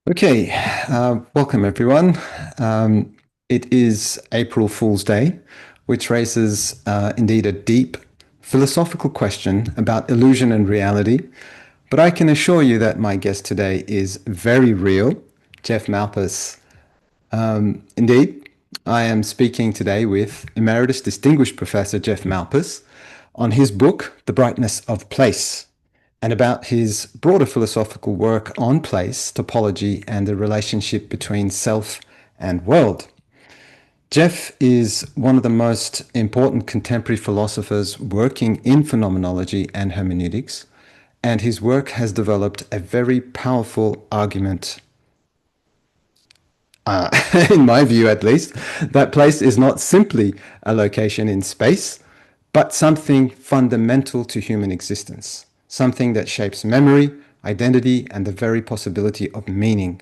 Okay, welcome everyone. It is April Fool's Day, which raises indeed a deep philosophical question about illusion and reality. But I can assure you that my guest today is very real, Jeff Malpas. Indeed, I am speaking today with Emeritus Distinguished Professor Jeff Malpas on his book, The Brightness of Place, and about his broader philosophical work on place, topology, and the relationship between self and world. Jeff is one of the most important contemporary philosophers working in phenomenology and hermeneutics, and his work has developed a very powerful argument, in my view at least, that place is not simply a location in space, but something fundamental to human existence, something that shapes memory, identity, and the very possibility of meaning.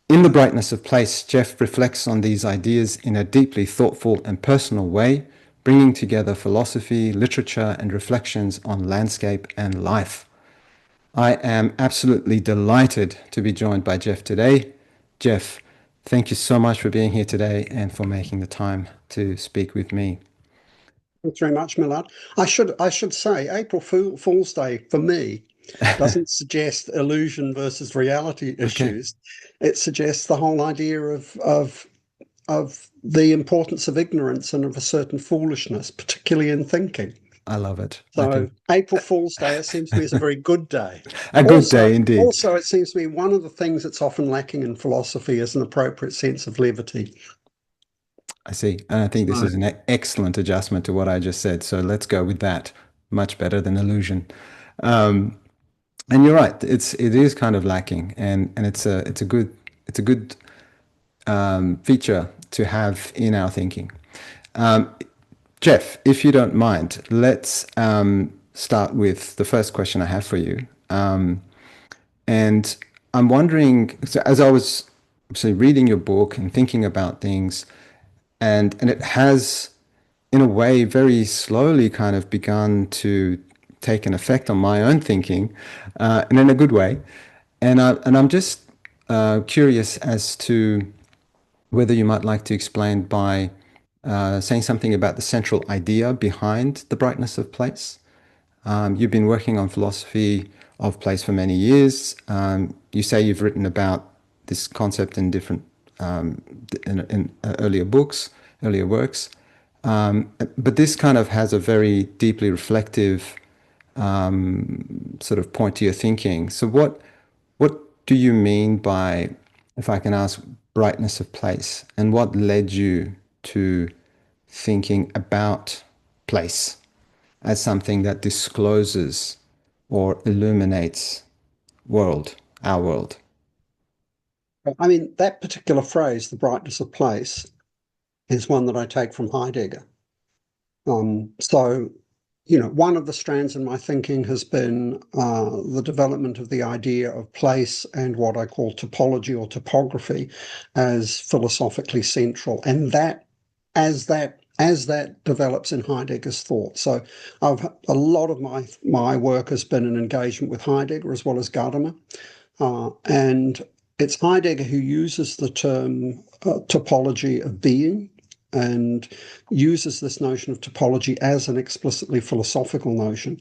In The Brightness of Place, Jeff reflects on these ideas in a deeply thoughtful and personal way, bringing together philosophy, literature, and reflections on landscape and life. I am absolutely delighted to be joined by Jeff today. Jeff, thank you so much for being here today and for making the time to speak with me. Thanks very much, Milad. I should say Fool's Day for me doesn't suggest illusion versus reality Okay, issues. It suggests the whole idea of the importance of ignorance and of a certain foolishness, particularly in thinking. I love it. I So think April Fool's Day, it seems to me, is a very good day. a good Also, day indeed. also, it seems to me one of the things that's often lacking in philosophy is an appropriate sense of levity. I see. And I think this So, is an excellent adjustment to what I just said. So let's go with that. Much better than illusion. Um, and you're right. It is kind of lacking, and it's a good feature to have in our thinking. Um, Jeff, if you don't mind, let's start with the first question I have for you. And I'm wondering, so as I was reading your book and thinking about things, and it has, in a way, very slowly kind of begun to take an effect on my own thinking, and in a good way. And I'm just curious as to whether you might like to explain by saying something about the central idea behind the brightness of place. You've been working on philosophy of place for many years. You say you've written about this concept in different in earlier books, earlier works. But this kind of has a very deeply reflective sort of point to your thinking. So what do you mean by, if I can ask, brightness of place, and what led you to thinking about place as something that discloses or illuminates our world? I mean, that particular phrase, the brightness of place, is one that I take from Heidegger. So, one of the strands in my thinking has been the development of the idea of place and what I call topology or topography as philosophically central, and as that develops in Heidegger's thought. So, a lot of my work has been an engagement with Heidegger as well as Gadamer, and it's Heidegger who uses the term topology of being and uses this notion of topology as an explicitly philosophical notion.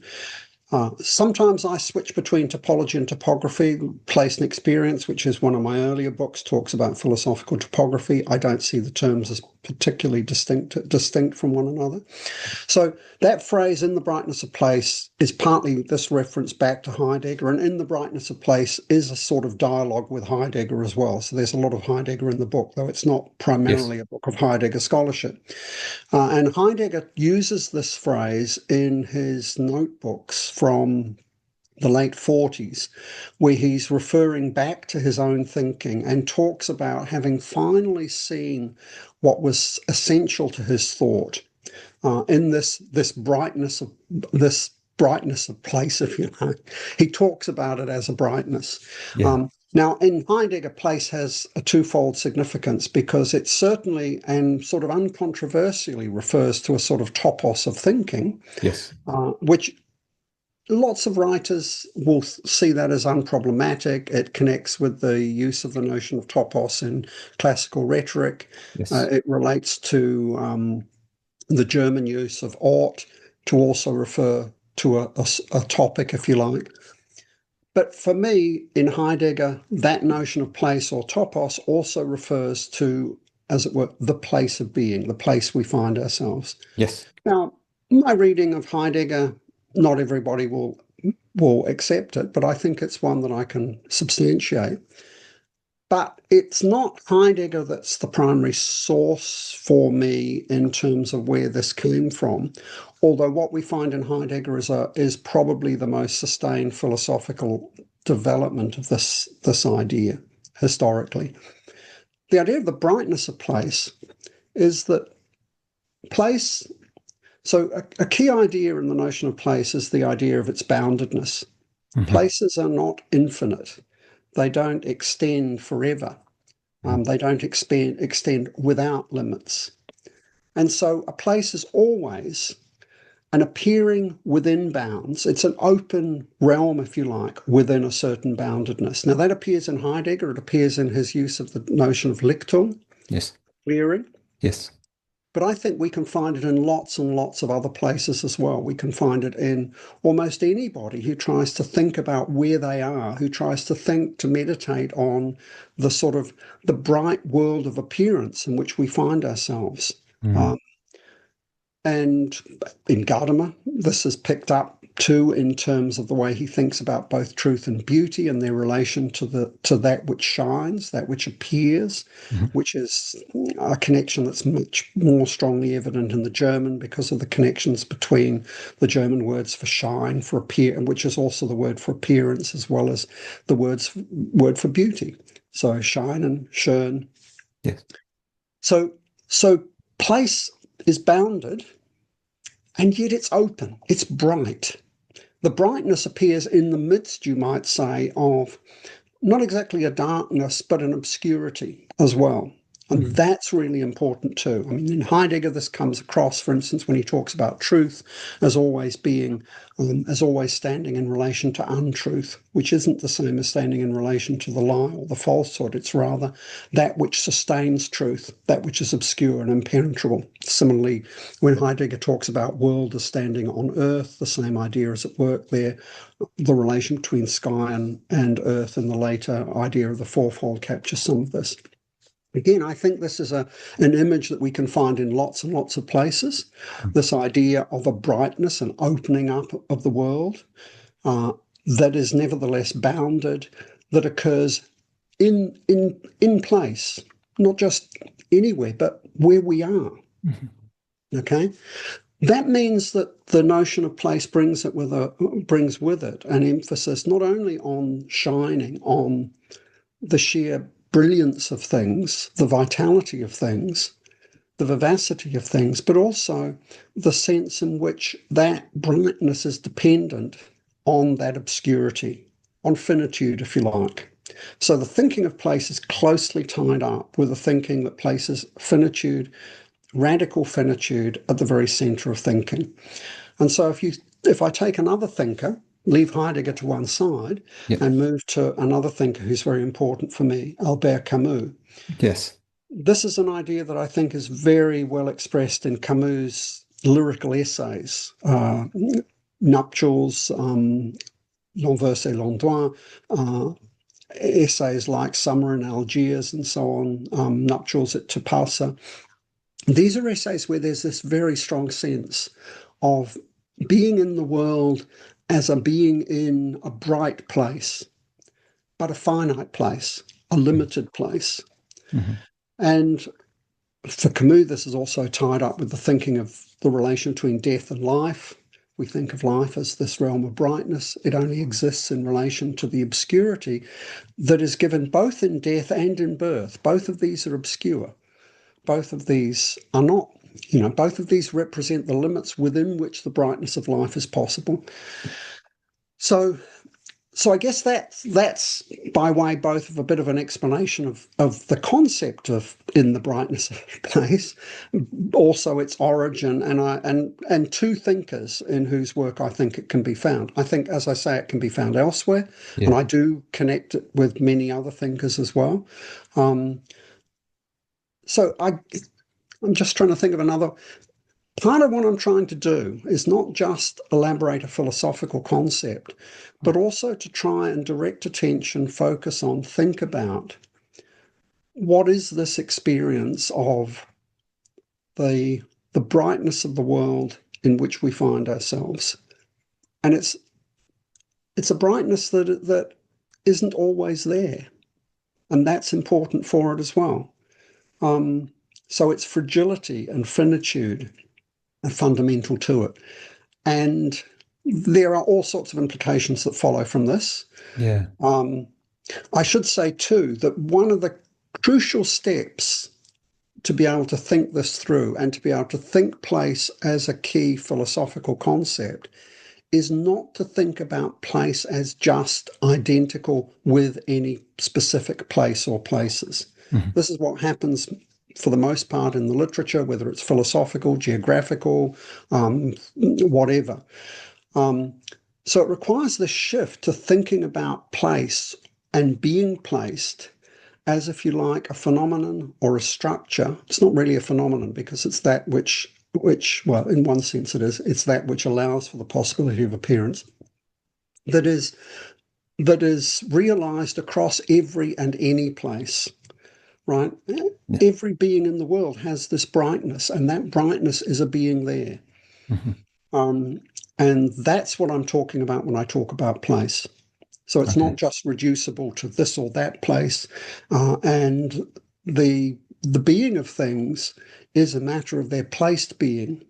Sometimes I switch between topology and topography. Place and Experience, which is one of my earlier books, talks about philosophical topography. I don't see the terms as particularly distinct from one another. So that phrase, in the brightness of place, is partly this reference back to Heidegger, and in the brightness of place is a sort of dialogue with Heidegger as well. So there's a lot of Heidegger in the book, though it's not Yes. primarily a book of Heidegger scholarship. And Heidegger uses this phrase in his notebooks from the late 40s, where he's referring back to his own thinking and talks about having finally seen what was essential to his thought in this brightness of place, if you like. He talks about it as a brightness. Yeah. Now, in Heidegger, place has a twofold significance because it certainly and sort of uncontroversially refers to a sort of topos of thinking, Yes. which lots of writers will see that as unproblematic. It connects with the use of the notion of topos in classical rhetoric. Yes. It relates to the German use of ought to also refer to a topic, if you like. But for me, in Heidegger, that notion of place or topos also refers to, as it were, the place of being, the place we find ourselves. Yes. Now, my reading of Heidegger, not everybody will accept it, but I think it's one that I can substantiate. But it's not Heidegger that's the primary source for me in terms of where this came from. Although what we find in Heidegger is probably the most sustained philosophical development of this idea historically. The idea of the brightness of place is that place. So a key idea in the notion of place is the idea of its boundedness. Hmm. Places are not infinite. They don't extend forever. They don't extend without limits. And so a place is always an appearing within bounds. It's an open realm, if you like, within a certain boundedness. Now, that appears in Heidegger. It appears in his use of the notion of Lichtung, Yes. clearing. Yes. But I think we can find it in lots and lots of other places as well. We can find it in almost anybody who tries to think about where they are, who tries to think, to meditate on the sort of the bright world of appearance in which we find ourselves. Mm. And in Gadamer, this is picked up too in terms of the way he thinks about both truth and beauty and their relation to that which shines, that which appears, Mhm. which is a connection that's much more strongly evident in the German because of the connections between the German words for shine, for appear, which is also the word for appearance, as well as the word for beauty. So shine and schön. Yes. So place is bounded, and yet it's open, it's bright. The brightness appears in the midst, you might say, of not exactly a darkness, but an obscurity as well. And Mhm. that's really important too. I mean, in Heidegger, this comes across, for instance, when he talks about truth as always being, as always standing in relation to untruth, which isn't the same as standing in relation to the lie or the falsehood. It's rather that which sustains truth, that which is obscure and impenetrable. Similarly, when Heidegger talks about world as standing on earth, the same idea is at work there. The relation between sky and earth and the later idea of the fourfold captures some of this. Again, I think this is an image that we can find in lots and lots of places. This idea of a brightness and opening up of the world uh, that is nevertheless bounded, that occurs in place, not just anywhere, but where we are. Mhm. Okay, that means that the notion of place brings with it an emphasis not only on shining, on the sheer brilliance of things, the vitality of things, the vivacity of things, but also the sense in which that brightness is dependent on that obscurity, on finitude, if you like. So the thinking of place is closely tied up with the thinking that places finitude, radical finitude, at the very center of thinking. And so if I take another thinker, leave Heidegger to one side, Yep. and move to another thinker who's very important for me, Albert Camus. Yes. This is an idea that I think is very well expressed in Camus' lyrical essays, Nuptials, L'Envers et l'Endroit, essays like Summer in Algiers and so on, Nuptials at Topasa. These are essays where there's this very strong sense of being in the world as a being in a bright place, but a finite place, a limited place. Mhm. And for Camus, this is also tied up with the thinking of the relation between death and life. We think of life as this realm of brightness. It only exists in relation to the obscurity that is given both in death and in birth. Both of these are obscure. Both of these are not. Both of these represent the limits within which the brightness of life is possible. So so I guess that's by way both of a bit of an explanation of the concept of in the brightness of place, also its origin, and two thinkers in whose work I think it can be found. I think, as I say, it can be found elsewhere, and Yeah. I do connect it with many other thinkers as well. Um, I'm just trying to think of another. Part of what I'm trying to do is not just elaborate a philosophical concept, but also to try and direct attention, focus on, think about what is this experience of the the brightness of the world in which we find ourselves. And it's a brightness that isn't always there. And that's important for it as well. Um, so its fragility and finitude are fundamental to it. And there are all sorts of implications that follow from this. Yeah. Um, I should say, too, that one of the crucial steps to be able to think this through and to be able to think place as a key philosophical concept is not to think about place as just identical with any specific place or places. Mhm. This is what happens for the most part in the literature, whether it's philosophical, geographical, whatever. Um, so it requires this shift to thinking about place and being placed as, if you like, a phenomenon or a structure. It's not really a phenomenon because it's that which, well, in one sense it is, it's that which allows for the possibility of appearance that is that is realized across every and any place, right? Yeah. Every being in the world has this brightness, and that brightness is a being there. Mhm. Um, and that's what I'm talking about when I talk about place. So it's not Okay. just reducible to this or that place, and the being of things is a matter of their placed being,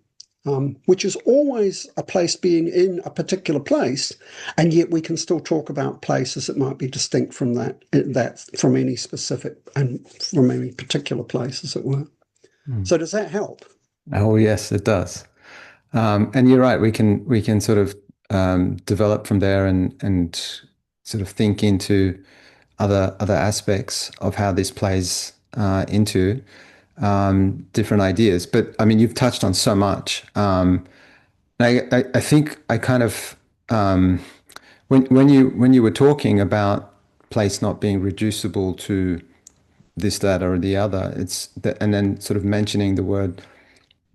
which is always a place being in a particular place, and yet we can still talk about places that might be distinct from that from any specific and from any particular place, as it were. Mm. So does that help? Oh, yes, it does. And you're right. We can sort of develop from there and sort of think into other aspects of how this plays into different ideas. But I mean, you've touched on so much. I think I kind of when you were talking about place not being reducible to this, that, or the other, it's that, and then sort of mentioning the word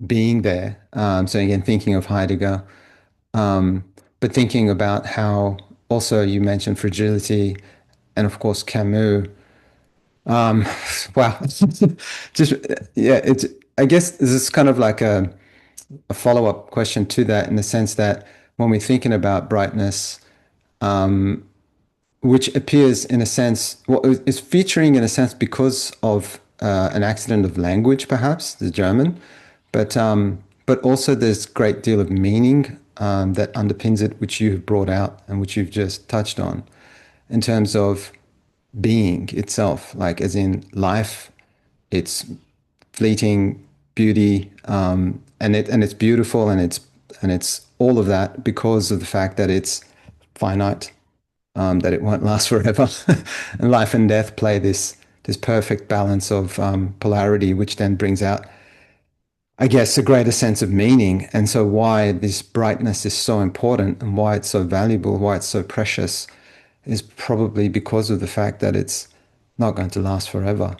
being there. So again, thinking of Heidegger, but thinking about how also you mentioned fragility, and of course Camus. Wow, just yeah, it's. I guess this is kind of like a follow-up question to that in the sense that when we're thinking about brightness, which appears in a sense, well, is featuring in a sense because of an accident of language, perhaps the German, but also there's a great deal of meaning that underpins it, which you have brought out and which you've just touched on, in terms of being itself, like as in life, its fleeting beauty, and it's beautiful, and it's all of that because of the fact that it's finite, that it won't last forever. And life and death play this perfect balance of polarity, which then brings out, I guess, a greater sense of meaning. And so, why this brightness is so important and why it's so valuable, why it's so precious, is probably because of the fact that it's not going to last forever,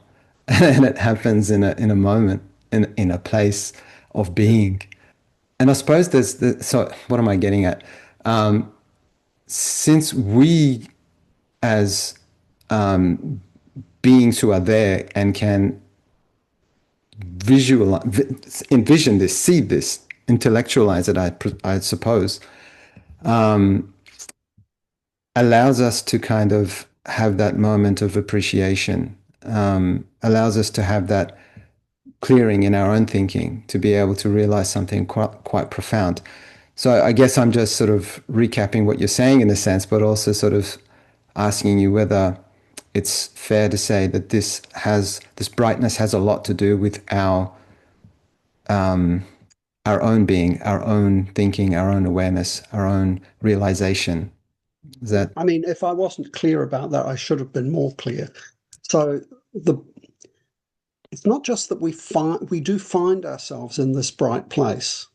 and it happens in a moment, in a place of being. And I suppose so. What am I getting at? Since we as beings who are there and can envision this, see this, intellectualize it, I suppose, allows us to kind of have that moment of appreciation, allows us to have that clearing in our own thinking, to be able to realize something quite profound. So I guess I'm just sort of recapping what you're saying in a sense, but also sort of asking you whether it's fair to say that this brightness has a lot to do with our own being, our own thinking, our own awareness, our own realization. Is that I mean, if I wasn't clear about that, I should have been more clear. So the it's not just that we do find ourselves in this bright place,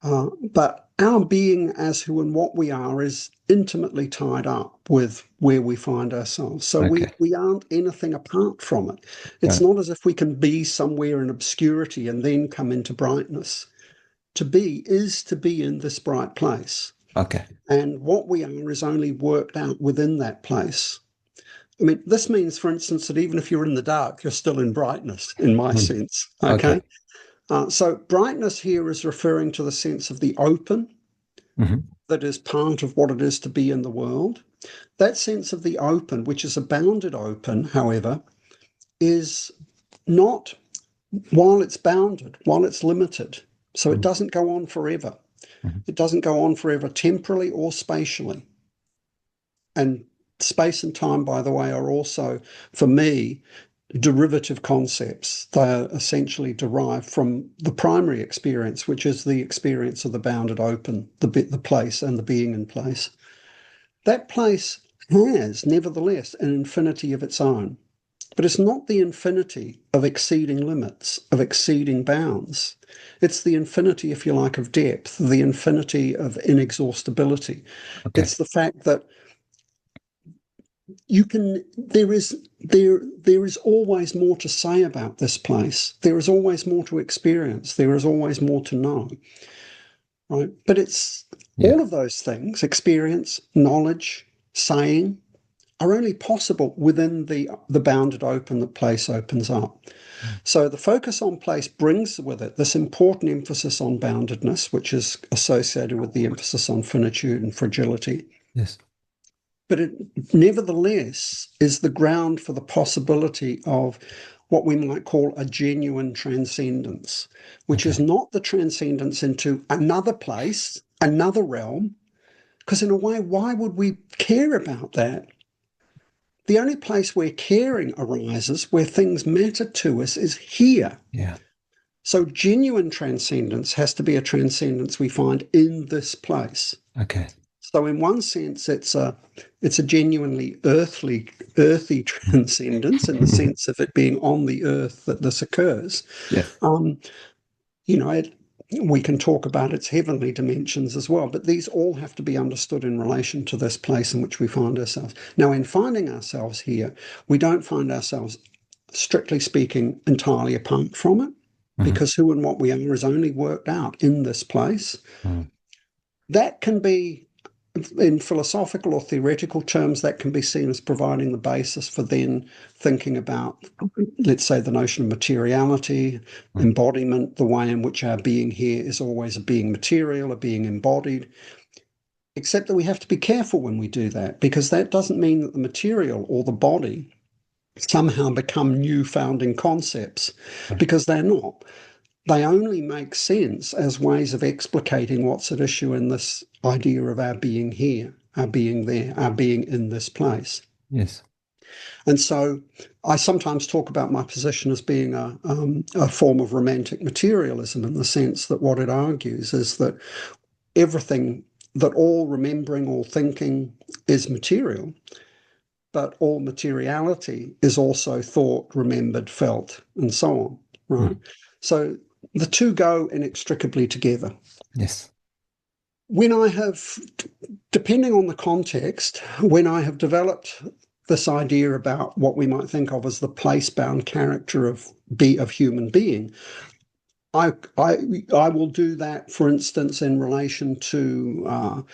but our being as who and what we are is intimately tied up with where we find ourselves. So okay? we aren't anything apart from it. Got It's it. not as if we can be somewhere in obscurity and then come into brightness. To be is to be in this bright place. Okay. And what we are is only worked out within that place. I mean, this means, for instance, that even if you're in the dark, you're still in brightness, in my Mm. sense. Okay. Okay. So brightness here is referring to the sense of the open Hmm. that is part of what it is to be in the world. That sense of the open, which is a bounded open, however, is not, while it's bounded, while it's limited. So it doesn't go on forever. Hmm. It doesn't go on forever temporally or spatially. And space and time, by the way, are also, for me, derivative concepts. They are essentially derived from the primary experience, which is the experience of the bounded open, the place and the being in place. That place has, nevertheless, an infinity of its own. But it's not the infinity of exceeding limits, of exceeding bounds. It's the infinity, if you like, of depth, the infinity of inexhaustibility. Okay. It's the fact that there is always more to say about this place. There is always more to experience. There is always more to know. Right? But it's Yeah. all of those things, experience, knowledge, saying, are only possible within the bounded open that place opens up. Mm. So the focus on place brings with it this important emphasis on boundedness, which is associated with the emphasis on finitude and fragility. Yes. But it nevertheless is the ground for the possibility of what we might call a genuine transcendence, which is Okay. not the transcendence into another place, another realm, because in a way, why would we care about that? The only place where caring arises, where things matter to us, is here. Yeah. So genuine transcendence has to be a transcendence we find in this place. Okay. So in one sense, it's a genuinely earthy transcendence in the sense of it being on the earth that this occurs. Yes. Um, we can talk about its heavenly dimensions as well, but these all have to be understood in relation to this place in which we find ourselves. Now, in finding ourselves here, we don't find ourselves, strictly speaking, entirely apart from it, Hmm. because who and what we are is only worked out in this place. Mm. That can be, in philosophical or theoretical terms, that can be seen as providing the basis for then thinking about, let's say, the notion of materiality, Mm. embodiment, the way in which our being here is always a being material, a being embodied. Except that we have to be careful when we do that, because that doesn't mean that the material or the body somehow become new founding concepts, because they're not. They only make sense as ways of explicating what's at issue in this idea of our being here, our being there, our being in this place. Yes. And so I sometimes talk about my position as being a form of romantic materialism, in the sense that what it argues is that everything, that all remembering, all thinking is material, but all materiality is also thought, remembered, felt, and so on, right? Mm. So the two go inextricably together. Yes. When I have, depending on the context, when I have developed this idea about what we might think of as the place-bound character of human being, I, I, I will do that, for instance, in relation to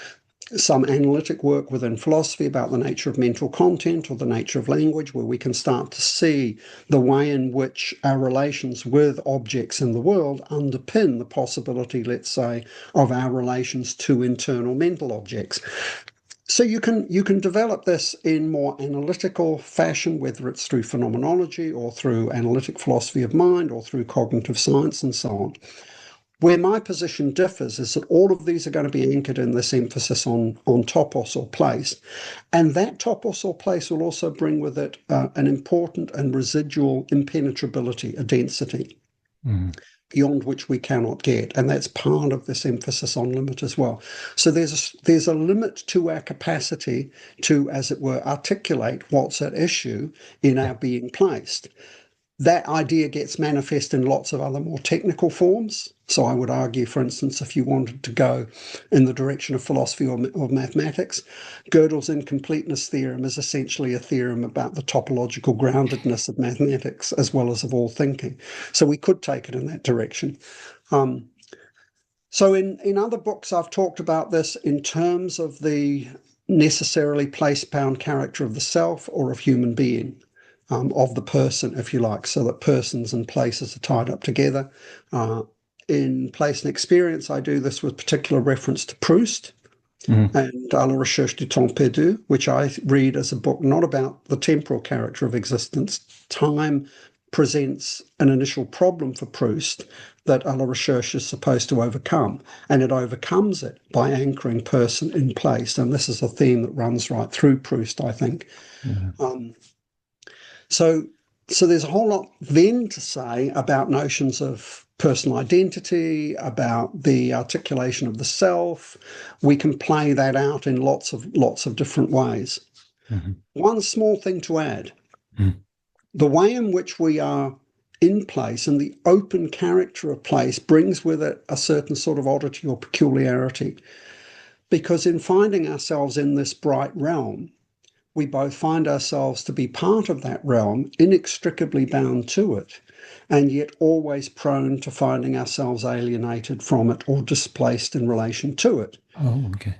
some analytic work within philosophy about the nature of mental content or the nature of language, where we can start to see the way in which our relations with objects in the world underpin the possibility, let's say, of our relations to internal mental objects. So you can develop this in more analytical fashion, whether it's through phenomenology or through analytic philosophy of mind or through cognitive science and so on. Where my position differs is that all of these are going to be anchored in this emphasis on topos or place. And that topos or place will also bring with it an important and residual impenetrability, a density. Mm. beyond which we cannot get. And that's part of this emphasis on limit as well. So there's a limit to our capacity to, as it were, articulate what's at issue in Yeah. our being placed. That idea gets manifest in lots of other more technical forms. So I would argue, for instance, if you wanted to go in the direction of philosophy or mathematics, Gödel's incompleteness theorem is essentially a theorem about the topological groundedness of mathematics as well as of all thinking. So we could take it in that direction. So in other books, I've talked about this in terms of the necessarily place-bound character of the self or of human being. Of the person, if you like, so that persons and places are tied up together. In Place and Experience, I do this with particular reference to Proust and À la recherche du temps perdu, which I read as a book not about the temporal character of existence. Time presents an initial problem for Proust that À la recherche is supposed to overcome, and it overcomes it by anchoring person in place. And this is a theme that runs right through Proust, I think. Um, So, so there's a whole lot then to say about notions of personal identity, about the articulation of the self. We can play that out in lots of different ways. Mm-hmm. One small thing to add, Mm. the way in which we are in place and the open character of place brings with it a certain sort of oddity or peculiarity. Because in finding ourselves in this bright realm, we both find ourselves to be part of that realm, inextricably bound to it, and yet always prone to finding ourselves alienated from it or displaced in relation to it. Oh, okay.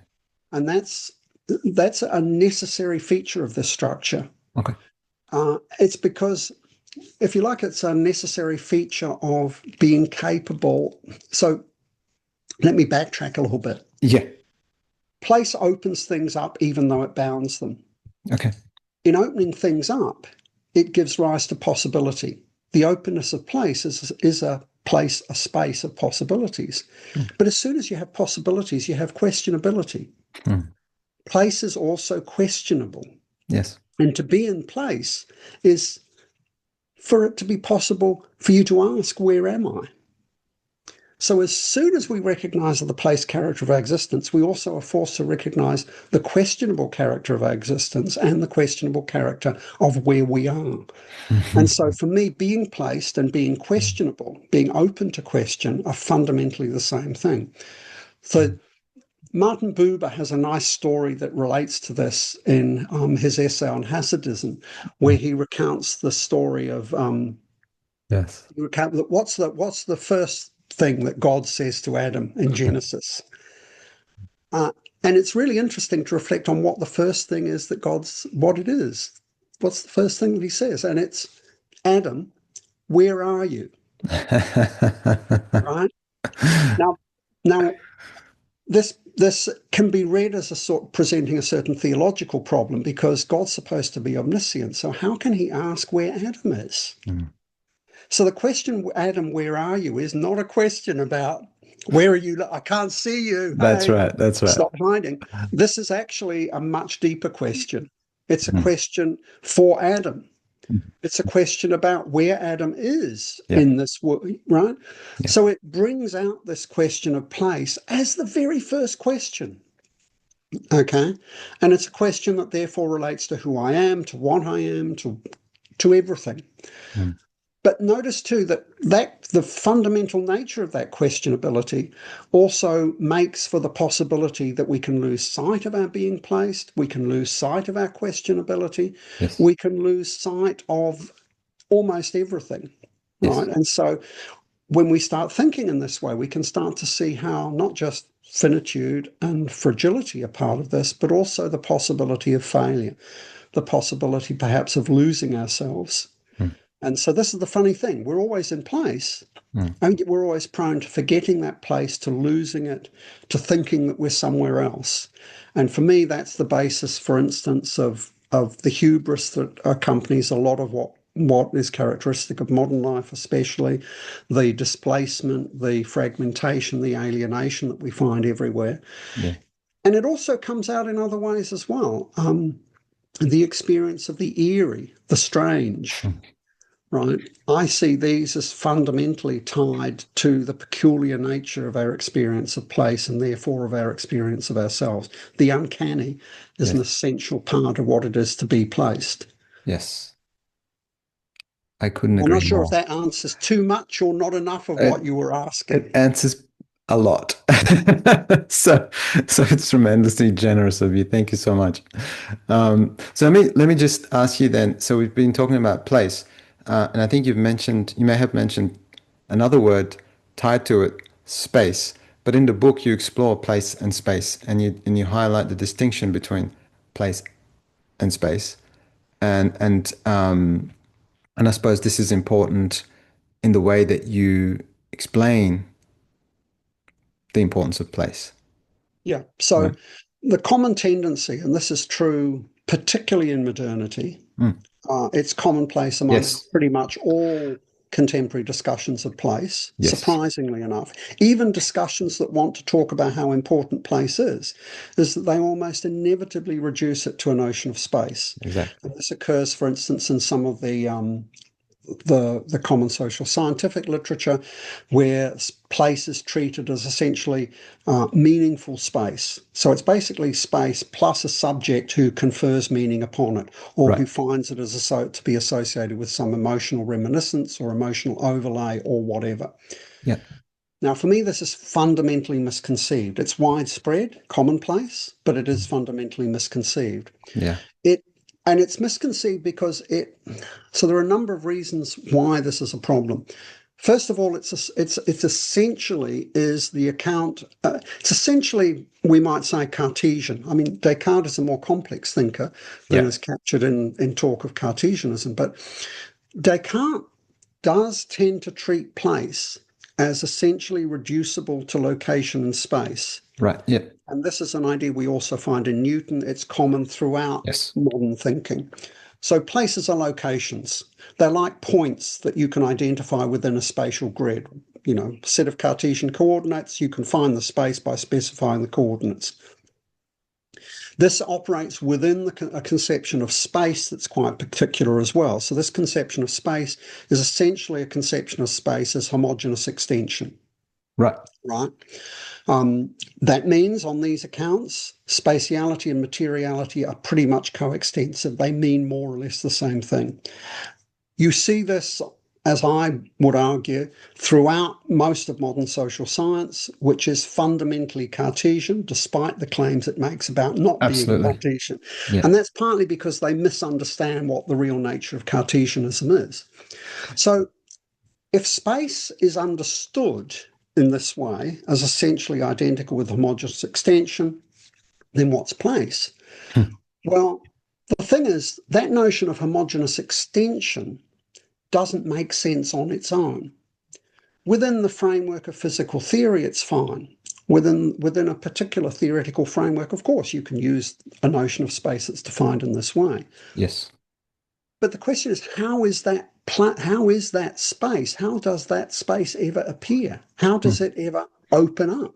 And that's a necessary feature of this structure. Okay. It's because, if you like, it's a necessary feature of being capable. So let me backtrack a little bit. Yeah. Place opens things up even though it bounds them. Okay. In opening things up, it gives rise to possibility. The openness of place is a place, a space of possibilities. Sure. But as soon as you have possibilities, you have questionability. Place is also questionable. Yes. And to be in place is for it to be possible for you to ask, where am I? So as soon as we recognize the place character of our existence, we also are forced to recognize the questionable character of our existence and the questionable character of where we are. And so for me, being placed and being questionable, being open to question, are fundamentally the same thing. So Martin Buber has a nice story that relates to this in his essay on Hasidism, where he recounts the story of Yes. what's the first thing that God says to Adam in Genesis. And it's really interesting to reflect on what the first thing is that what it is. What's the first thing that he says? And it's, Adam, where are you? Right? Now, this can be read as a sort presenting a certain theological problem because God's supposed to be omniscient. So how can he ask where Adam is? So the question, Adam, where are you, is not a question about where are you? I can't see you. That's Hey, right. That's right. stop hiding. This is actually a much deeper question. It's a question for Adam. It's a question about where Adam is Yeah. in this world, right? Yeah. So it brings out this question of place as the very first question. Okay. And it's a question that therefore relates to who I am, to what I am, to everything. But notice too that the fundamental nature of that questionability also makes for the possibility that we can lose sight of our being placed, we can lose sight of our questionability, Yes. we can lose sight of almost everything, Yes. right? And so when we start thinking in this way, we can start to see how not just finitude and fragility are part of this, but also the possibility of failure, the possibility perhaps of losing ourselves. And so this is the funny thing. We're always in place, and yet we're always prone to forgetting that place, to losing it, to thinking that we're somewhere else. And for me, that's the basis, for instance, of the hubris that accompanies a lot of what is characteristic of modern life, especially the displacement, the fragmentation, the alienation that we find everywhere. Yeah. And it also comes out in other ways as well. The experience of the eerie, the strange, right? I see these as fundamentally tied to the peculiar nature of our experience of place and therefore of our experience of ourselves. The uncanny is an Yes. essential part of what it is to be placed. Yes. I couldn't I'm agree not sure if more. that answers too much or not enough of what It you were it asking. answers a lot. So so it's tremendously generous of you. Thank you so much. So let me just ask you then. So we've been talking about place, and I think you may have mentioned another word tied to it, space. But in the book, you explore place and space, and you highlight the distinction between place and space, and and I suppose this is important in the way that you explain the importance of place. Yeah. So Right. the common tendency, and this is true particularly in modernity, Mm. it's commonplace amongst Yes. pretty much all contemporary discussions of place, Yes. surprisingly enough. Even discussions that want to talk about how important place is that they almost inevitably reduce it to a notion of space. Exactly. And this occurs, for instance, in some of the common social scientific literature, where place is treated as essentially meaningful space. So it's basically space plus a subject who confers meaning upon it, or Right. who finds it as to be associated with some emotional reminiscence or emotional overlay or whatever. Yeah. Now, for me, this is fundamentally misconceived. It's widespread, commonplace, but it is fundamentally misconceived. Yeah. It and it's misconceived because it. So there are a number of reasons why this is a problem. First of all, it's essentially is the account. It's essentially, we might say, Cartesian. I mean, Descartes is a more complex thinker than Yeah. is captured in talk of Cartesianism, but Descartes does tend to treat place as essentially reducible to location and space. Right. Yeah. And this is an idea we also find in Newton. It's common throughout Yes. modern thinking. So places are locations. They're like points that you can identify within a spatial grid. You know, set of Cartesian coordinates, you can find the space by specifying the coordinates. This operates within a conception of space that's quite particular as well. So this conception of space is essentially a conception of space as homogeneous extension, Right. right? That means on these accounts, spatiality and materiality are pretty much coextensive. They mean more or less the same thing. You see this, as I would argue, throughout most of modern social science, which is fundamentally Cartesian, despite the claims it makes about not being Absolutely. Cartesian. Yeah. And that's partly because they misunderstand what the real nature of Cartesianism is. So if space is understood in this way as essentially identical with homogeneous extension, then what's place? Hmm. Well, the thing is, that notion of homogeneous extension doesn't make sense on its own. Within the framework of physical theory, it's fine. Within a particular theoretical framework, of course, you can use a notion of space that's defined in this way. Yes. But the question is, how is that space? How does that space ever appear? How Hmm. does it ever open up?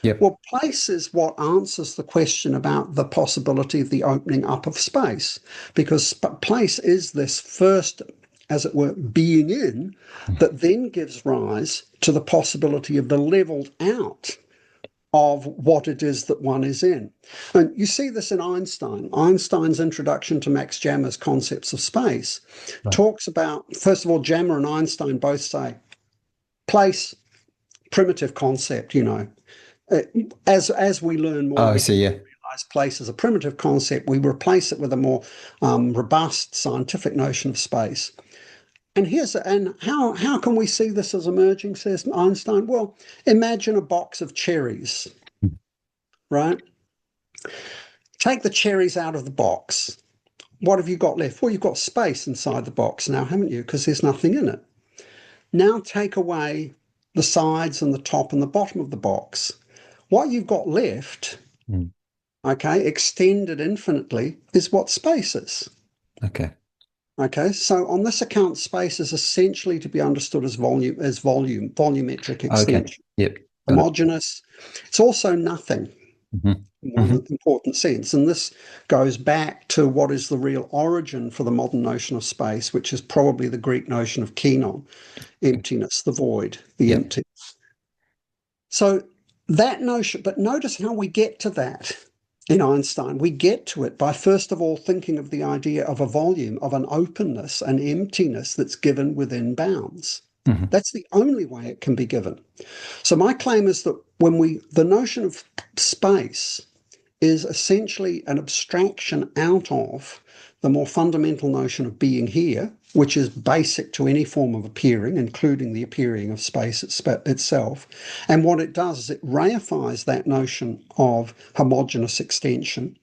Yep. Well, place is what answers the question about the possibility of the opening up of space, because place is this first, as it were, being in that then gives rise to the possibility of the leveled out of what it is that one is in. And you see this in Einstein. Einstein's introduction to Max Jammer's concepts of space Right. talks about, first of all, Jammer and Einstein both say place, primitive concept, as we learn more, Oh, I we see. Yeah. realize place as a primitive concept. We replace it with a more robust scientific notion of space. And how can we see this as emerging, says Einstein? Well, imagine a box of cherries, right? Take the cherries out of the box. What have you got left? Well, you've got space inside the box now, haven't you? Because there's nothing in it. Now take away the sides and the top and the bottom of the box. What you've got left, Mm. okay, extended infinitely, is what space is. Okay. Okay, so on this account, space is essentially to be understood as volumetric Okay. extension, Yep. Got it. homogeneous. It's also nothing. Mhm. more important sense. And this goes back to what is the real origin for the modern notion of space, which is probably the Greek notion of kainon, emptiness, the void, the Yeah. empty. So that notion, but notice how we get to that in Einstein. We get to it by first of all thinking of the idea of a volume, of an openness, an emptiness that's given within bounds. That's the only way it can be given. So my claim is that the notion of space is essentially an abstraction out of the more fundamental notion of being here, which is basic to any form of appearing, including the appearing of space itself. And what it does is it reifies that notion of homogeneous extension,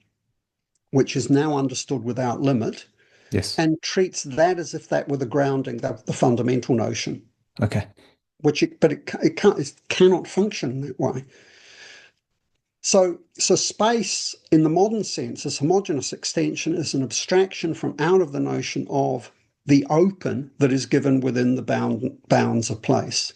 which is now understood without limit, Yes. and treats that as if that were the grounding, the fundamental notion. Okay. But it cannot function that way. So space, in the modern sense, as homogeneous extension, is an abstraction from out of the notion of the open that is given within the bounds of place.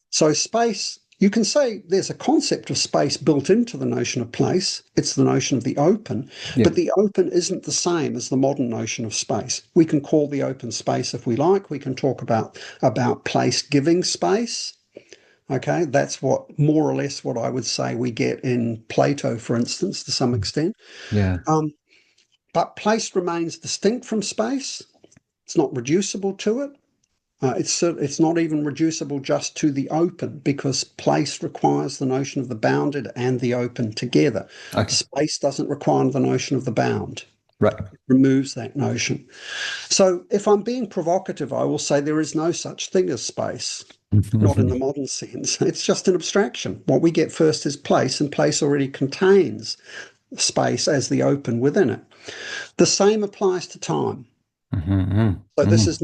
So space, you can say there's a concept of space built into the notion of place. It's the notion of the open, but the open isn't the same as the modern notion of space. We can call the open space if we like. We can talk about place giving space. Okay, that's what more or less what I would say we get in Plato, for instance, to some extent. Yeah. But place remains distinct from space. It's not reducible to it. It's not even reducible just to the open, because place requires the notion of the bounded and the open together. Okay. Space doesn't require the notion of the bound. Right. It removes that notion. So if I'm being provocative, I will say there is no such thing as space. Not in the modern sense. It's just an abstraction. What we get first is place, and place already contains space as the open within it. The same applies to time. So this is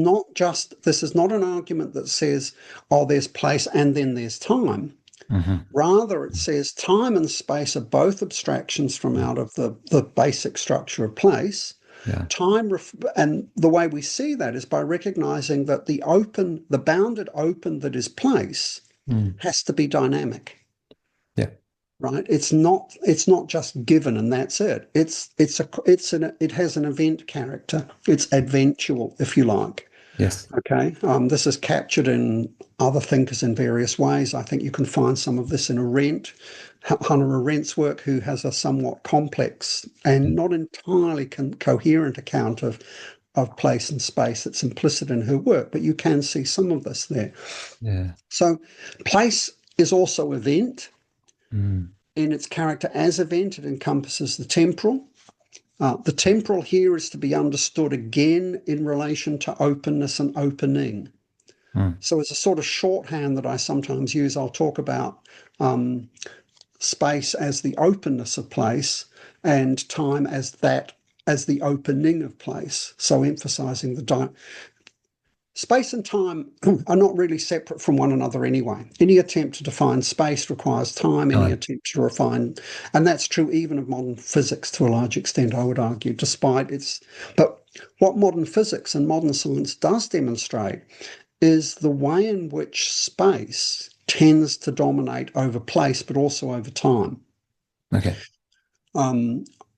not an argument that says, oh, there's place and then there's time. Rather, it says time and space are both abstractions from out of the basic structure of place. Yeah. And the way we see that is by recognizing that the bounded open that is place has to be dynamic. Yeah. Right? It's not just given and that's it. It has an event character. It's adventual, if you like. Yes. Okay. This is captured in other thinkers in various ways. I think you can find some of this in Hannah Arendt's work, who has a somewhat complex and not entirely coherent account of place and space that's implicit in her work, but you can see some of this there. Yeah. So place is also event. In its character as event, it encompasses the temporal. The temporal here is to be understood again in relation to openness and opening. So as a sort of shorthand that I sometimes use, I'll talk about space as the openness of place and time as the opening of place. So emphasizing space and time are not really separate from one another anyway. Any attempt to define space requires time, any attempt to refine, and that's true even of modern physics to a large extent, I would argue, but what modern physics and modern science does demonstrate is the way in which space tends to dominate over place, but also over time. Okay.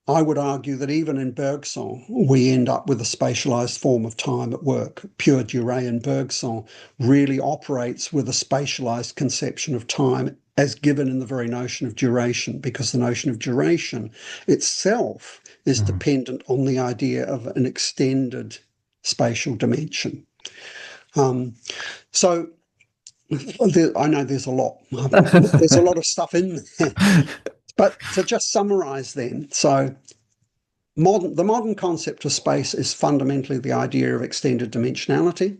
I would argue that even in Bergson, we end up with a spatialized form of time at work. Pure durée in Bergson really operates with a spatialized conception of time as given in the very notion of duration, because the notion of duration itself is dependent on the idea of an extended spatial dimension. So I know there's a lot. There's a lot of stuff in there. But to just summarize then, so the modern concept of space is fundamentally the idea of extended dimensionality.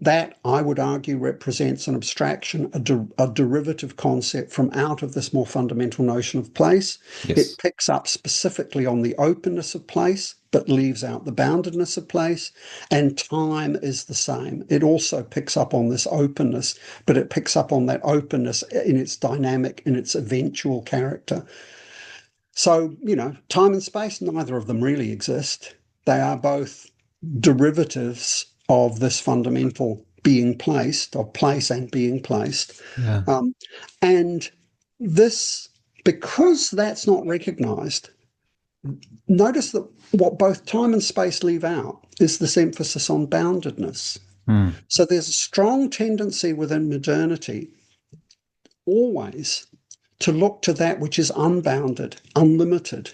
That, I would argue, represents an abstraction, a derivative concept from out of this more fundamental notion of place. Yes. It picks up specifically on the openness of place, but leaves out the boundedness of place. And time is the same. It also picks up on this openness, but it picks up on that openness in its dynamic, in its eventual character. So, time and space, neither of them really exist. They are both derivatives of this fundamental being placed, of place and being placed. Yeah. And this because that's not recognized, notice that what both time and space leave out is this emphasis on boundedness. Mm. So there's a strong tendency within modernity always to look to that which is unbounded, unlimited,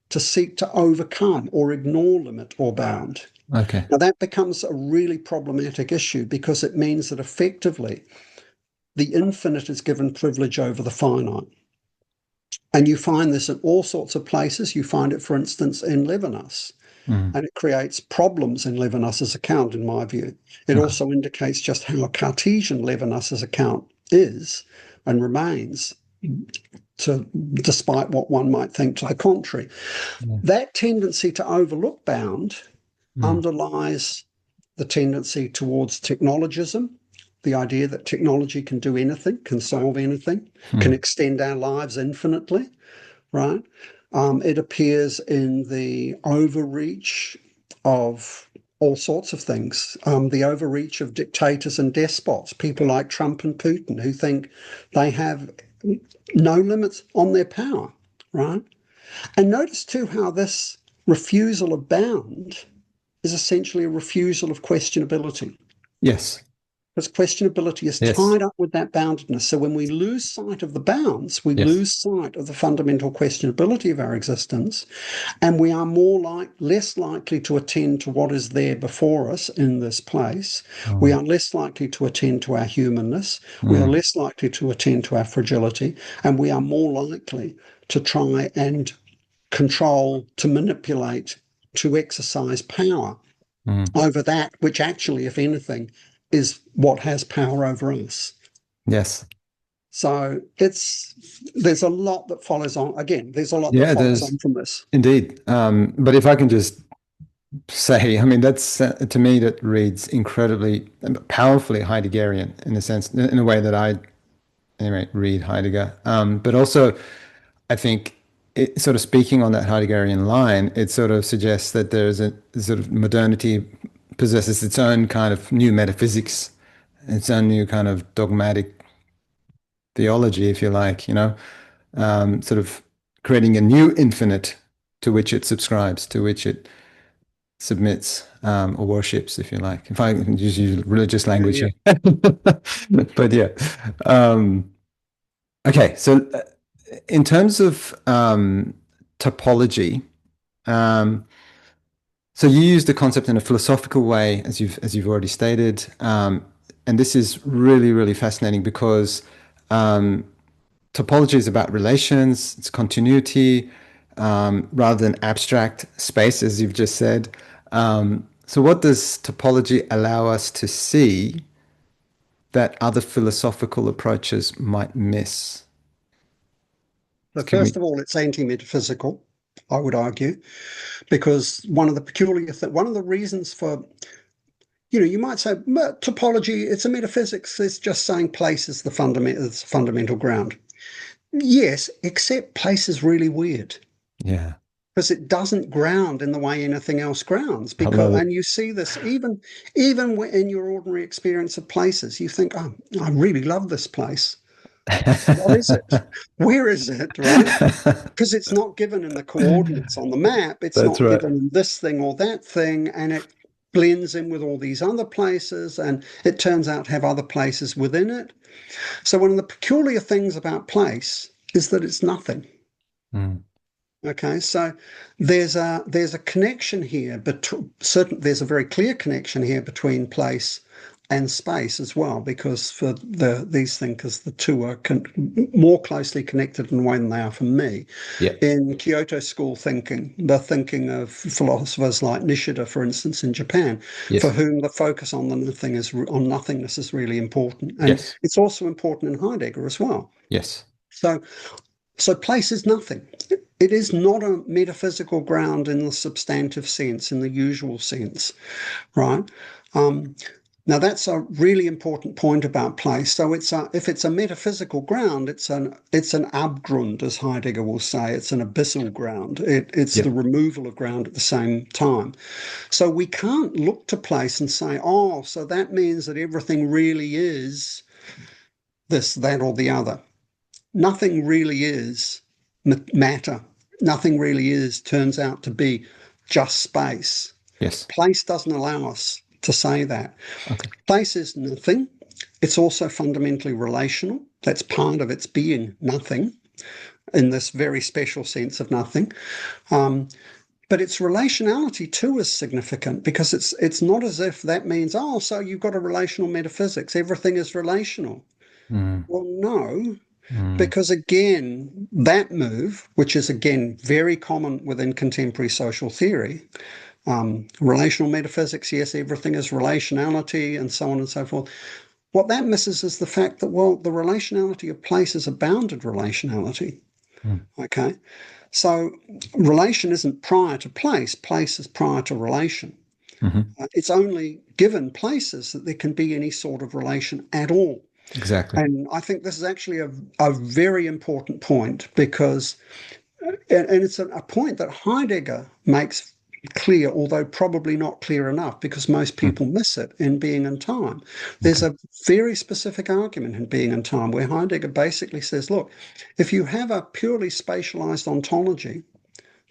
to seek to overcome or ignore limit or bound. Okay. Now, that becomes a really problematic issue because it means that effectively the infinite is given privilege over the finite. And you find this in all sorts of places. You find it, for instance, in Levinas. Mm. And it creates problems in Levinas's account, in my view. It Okay. also indicates just how Cartesian Levinas's account is and remains, despite what one might think to the contrary. Yeah. That tendency to overlook bound Mm. underlies the tendency towards technologism, the idea that technology can do anything, can solve anything, can Mm. extend our lives infinitely, right? It appears in the overreach of all sorts of things, the overreach of dictators and despots, people like Trump and Putin, who think they have no limits on their power, right? And notice too how this refusal of bound is essentially a refusal of questionability. Yes. Because questionability is Yes. tied up with that boundedness. So when we lose sight of the bounds, we Yes. lose sight of the fundamental questionability of our existence, and we are less likely to attend to what is there before us in this place. We Mm. are less likely to attend to our humanness. We are Mm. less likely to attend to our fragility, and we are more likely to try and control, to manipulate, to exercise power Mm. over that which actually, if anything, is what has power over us. Yes. So there's a lot that follows on. Again, there's a lot that Yeah, follows there's on from this. indeed. But if I can just say, I mean, that's to me that reads incredibly powerfully Heideggerian in a sense, in a way that I anyway read Heidegger. But also, I think it sort of speaking on that Heideggerian line, it sort of suggests that there's a sort of modernity possesses its own kind of new metaphysics, its own new kind of dogmatic theology, if you like, sort of creating a new infinite to which it subscribes, to which it submits or worships, if you like. If I can just use religious Yeah, language yeah. here. But yeah. Okay, so in terms of topology, um, so you use the concept in a philosophical way, as you've already stated, and this is really, really fascinating because topology is about relations, it's continuity, rather than abstract space, as you've just said. So, what does topology allow us to see that other philosophical approaches might miss? So Can we? first of all, it's anti-metaphysical, I would argue, because one of the reasons for, you might say topology, it's a metaphysics, it's just saying place is it's fundamental ground. Yes, except place is really weird Yeah, because it doesn't ground in the way anything else grounds. I love it. And you see this even in your ordinary experience of places. You think, oh, I really love this place. What is it? Where is it? Right? Because it's not given in the coordinates on the map. It's That's not right. given in this thing or that thing, and it blends in with all these other places, and it turns out to have other places within it. So one of the peculiar things about place is that it's nothing. Mm. Okay, so there's a connection here, but there's a very clear connection here between place and space as well, because for these thinkers, the two are more closely connected in a way than they are for me. Yeah. In Kyoto school thinking, the thinking of philosophers like Nishida, for instance, in Japan, for Yes. who the focus on nothingness is really important, and Yes. it's also important in Heidegger as well. Yes. So so place is nothing. It is not a metaphysical ground in the substantive sense, in the usual sense, right? Um, Now that's a really important point about place. So if it's a metaphysical ground, it's an Abgrund, as Heidegger will say. It's an abyssal ground. It's the Yep. removal of ground at the same time. So we can't look to place and say, oh, so that means that everything really is this, that, or the other. Nothing really is matter. Nothing really turns out to be just space. Yes. Place doesn't allow us to say that. Okay. Place is nothing. It's also fundamentally relational. That's part of its being nothing in this very special sense of nothing. But its relationality too is significant because it's not as if that means, oh, so you've got a relational metaphysics, everything is relational. Mm, Well, no, mm, because again, that move, which is again very common within contemporary social theory, relational metaphysics, yes, everything is relationality and so on and so forth. What that misses is the fact that, well, the relationality of place is a bounded relationality. mm, Okay. So relation isn't prior to place, place is prior to relation. mhm. It's only given places that there can be any sort of relation at all. Exactly. And I think this is actually a very important point because, and it's a point that Heidegger makes clear, although probably not clear enough because most Mm, people miss it in Being and Time. There's okay. a very specific argument in Being and Time where Heidegger basically says, look, if you have a purely spatialized ontology,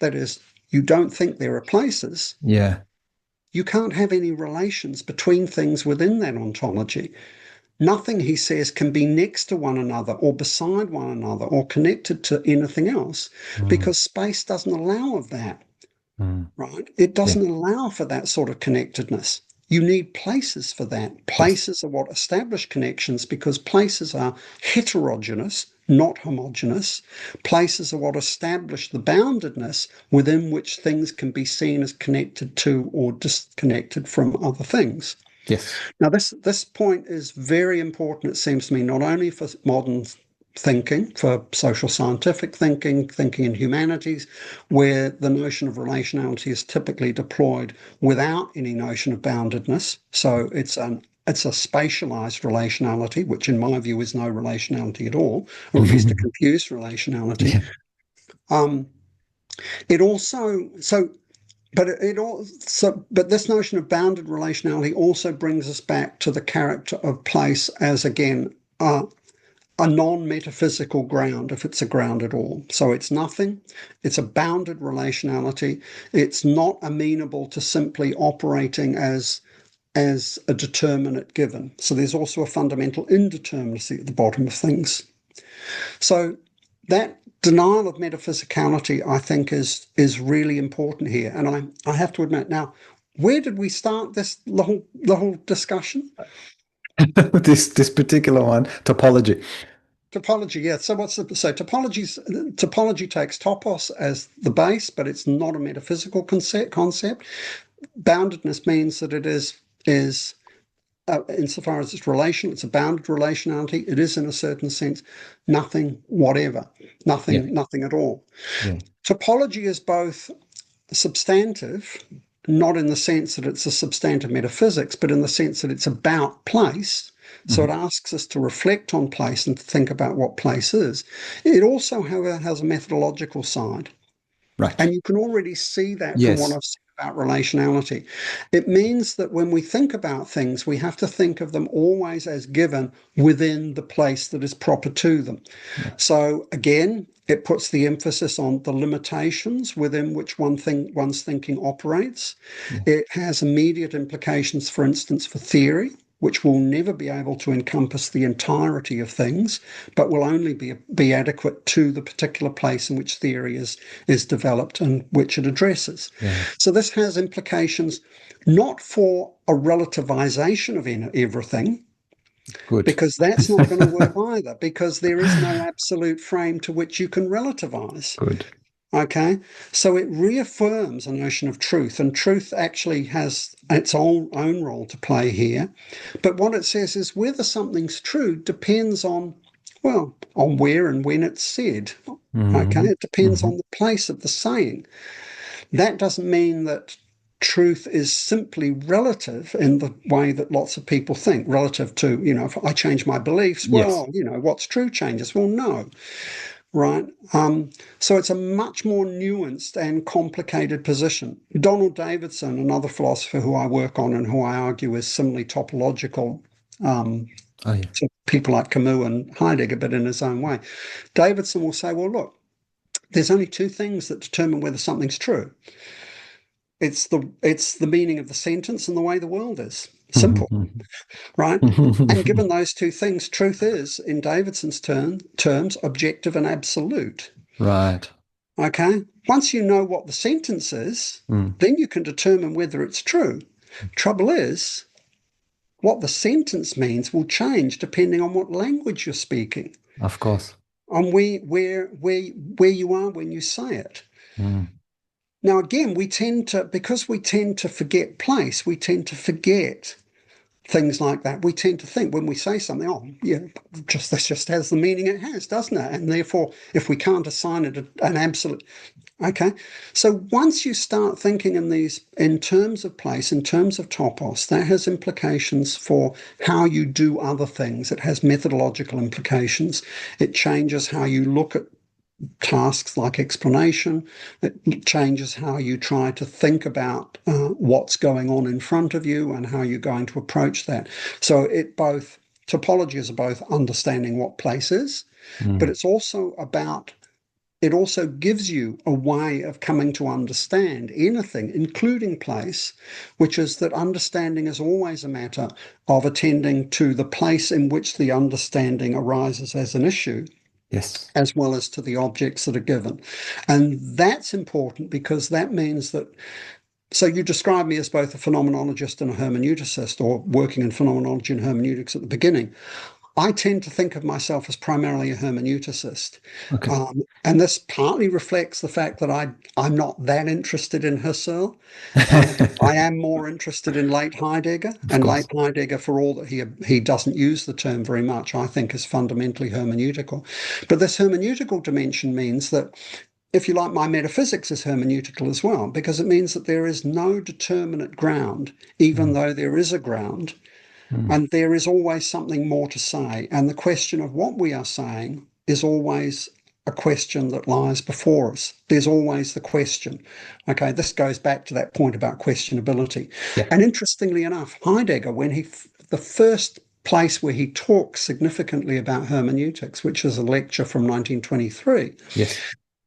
that is, you don't think there are places, Yeah. you can't have any relations between things within that ontology. Nothing, he says, can be next to one another or beside one another or connected to anything else Mm, because space doesn't allow of that, mm. right? It Yeah. doesn't allow for that sort of connectedness. You need places for that. Yes. Places are what establish connections because places are heterogeneous, not homogeneous. Places are what establish the boundedness within which things can be seen as connected to or disconnected from other things. Yes. Now, this point is very important, it seems to me, not only for modern thinking, for social scientific thinking, thinking in humanities, where the notion of relationality is typically deployed without any notion of boundedness. So it's a spatialized relationality, which in my view is no relationality at all, or at least a confused relationality. Yeah. Um, it also so but this notion of bounded relationality also brings us back to the character of place as again a non-metaphysical ground, if it's a ground at all. So it's nothing. It's a bounded relationality. It's not amenable to simply operating as a determinate given. So there's also a fundamental indeterminacy at the bottom of things. So that denial of metaphysicality, I think, is really important here. And I have to admit now, where did we start this the whole discussion? This particular one, topology. Topology, yeah. So topology takes topos as the base, but it's not a metaphysical concept. Boundedness means that it is insofar as it's relational, it's a bounded relationality. It is, in a certain sense, nothing, whatever, Yeah. nothing at all. Yeah. Topology is both substantive, not in the sense that it's a substantive metaphysics, but in the sense that it's about place. So it Mhm. asks us to reflect on place and to think about what place is. It also, however, has a methodological side. Right. And you can already see that from what Yes. I've said about relationality. It means that when we think about things, we have to think of them always as given within the place that is proper to them. Yeah. So again, it puts the emphasis on the limitations within which one's thinking operates. Yeah. It has immediate implications, for instance, for theory, which will never be able to encompass the entirety of things, but will only be adequate to the particular place in which theory is developed and which it addresses. Yeah. So this has implications not for a relativization of everything, Good. because that's not going to work either, because there is no absolute frame to which you can relativize. Good. Okay, so it reaffirms a notion of truth, and truth actually has its own role to play here. But what it says is whether something's true depends on, well, on where and when it's said. Okay, Hmm. it depends Hmm. on the place of the saying. That doesn't mean that truth is simply relative in the way that lots of people think, relative to, if I change my beliefs, Yes. well, what's true changes. Well, no, right? So it's a much more nuanced and complicated position. Donald Davidson, another philosopher who I work on and who I argue is similarly topological Oh, yeah. to people like Camus and Heidegger, but in his own way, Davidson will say, well, look, there's only two things that determine whether something's true. It's the meaning of the sentence and the way the world is. Simple, right? And given those two things, truth is, in Davidson's terms, objective and absolute. Right. Okay? Once you know what the sentence is, Mm. then you can determine whether it's true. Trouble is, what the sentence means will change depending on what language you're speaking, Of course. on where you are when you say it. Mm. Now, again, because we tend to forget place, we tend to forget things like that. We tend to think when we say something, oh, yeah, this just has the meaning it has, doesn't it? And therefore, if we can't assign it an absolute, okay. So once you start thinking in terms of place, in terms of topos, that has implications for how you do other things. It has methodological implications. It changes how you look at tasks like explanation. It changes how you try to think about what's going on in front of you and how you're going to approach that. So topology is both understanding what place is, but Mm. it also gives you a way of coming to understand anything, including place, which is that understanding is always a matter of attending to the place in which the understanding arises as an issue, Yes. as well as to the objects that are given. And that's important because that means that, so you describe me as both a phenomenologist and a hermeneuticist, or working in phenomenology and hermeneutics at the beginning. I tend to think of myself as primarily a hermeneuticist. Okay. And this partly reflects the fact that I'm not that interested in Husserl. I am more interested in late Heidegger, Of and late course. Heidegger, for all that he doesn't use the term very much, I think is fundamentally hermeneutical. But this hermeneutical dimension means that, if you like, my metaphysics is hermeneutical as well, because it means that there is no determinate ground, even Mm. though there is a ground, Mm. and there is always something more to say. And the question of what we are saying is always a question that lies before us. There's always the question. Okay, this goes back to that point about questionability. Yeah. And interestingly enough, Heidegger, the first place where he talks significantly about hermeneutics, which is a lecture from 1923, Yes.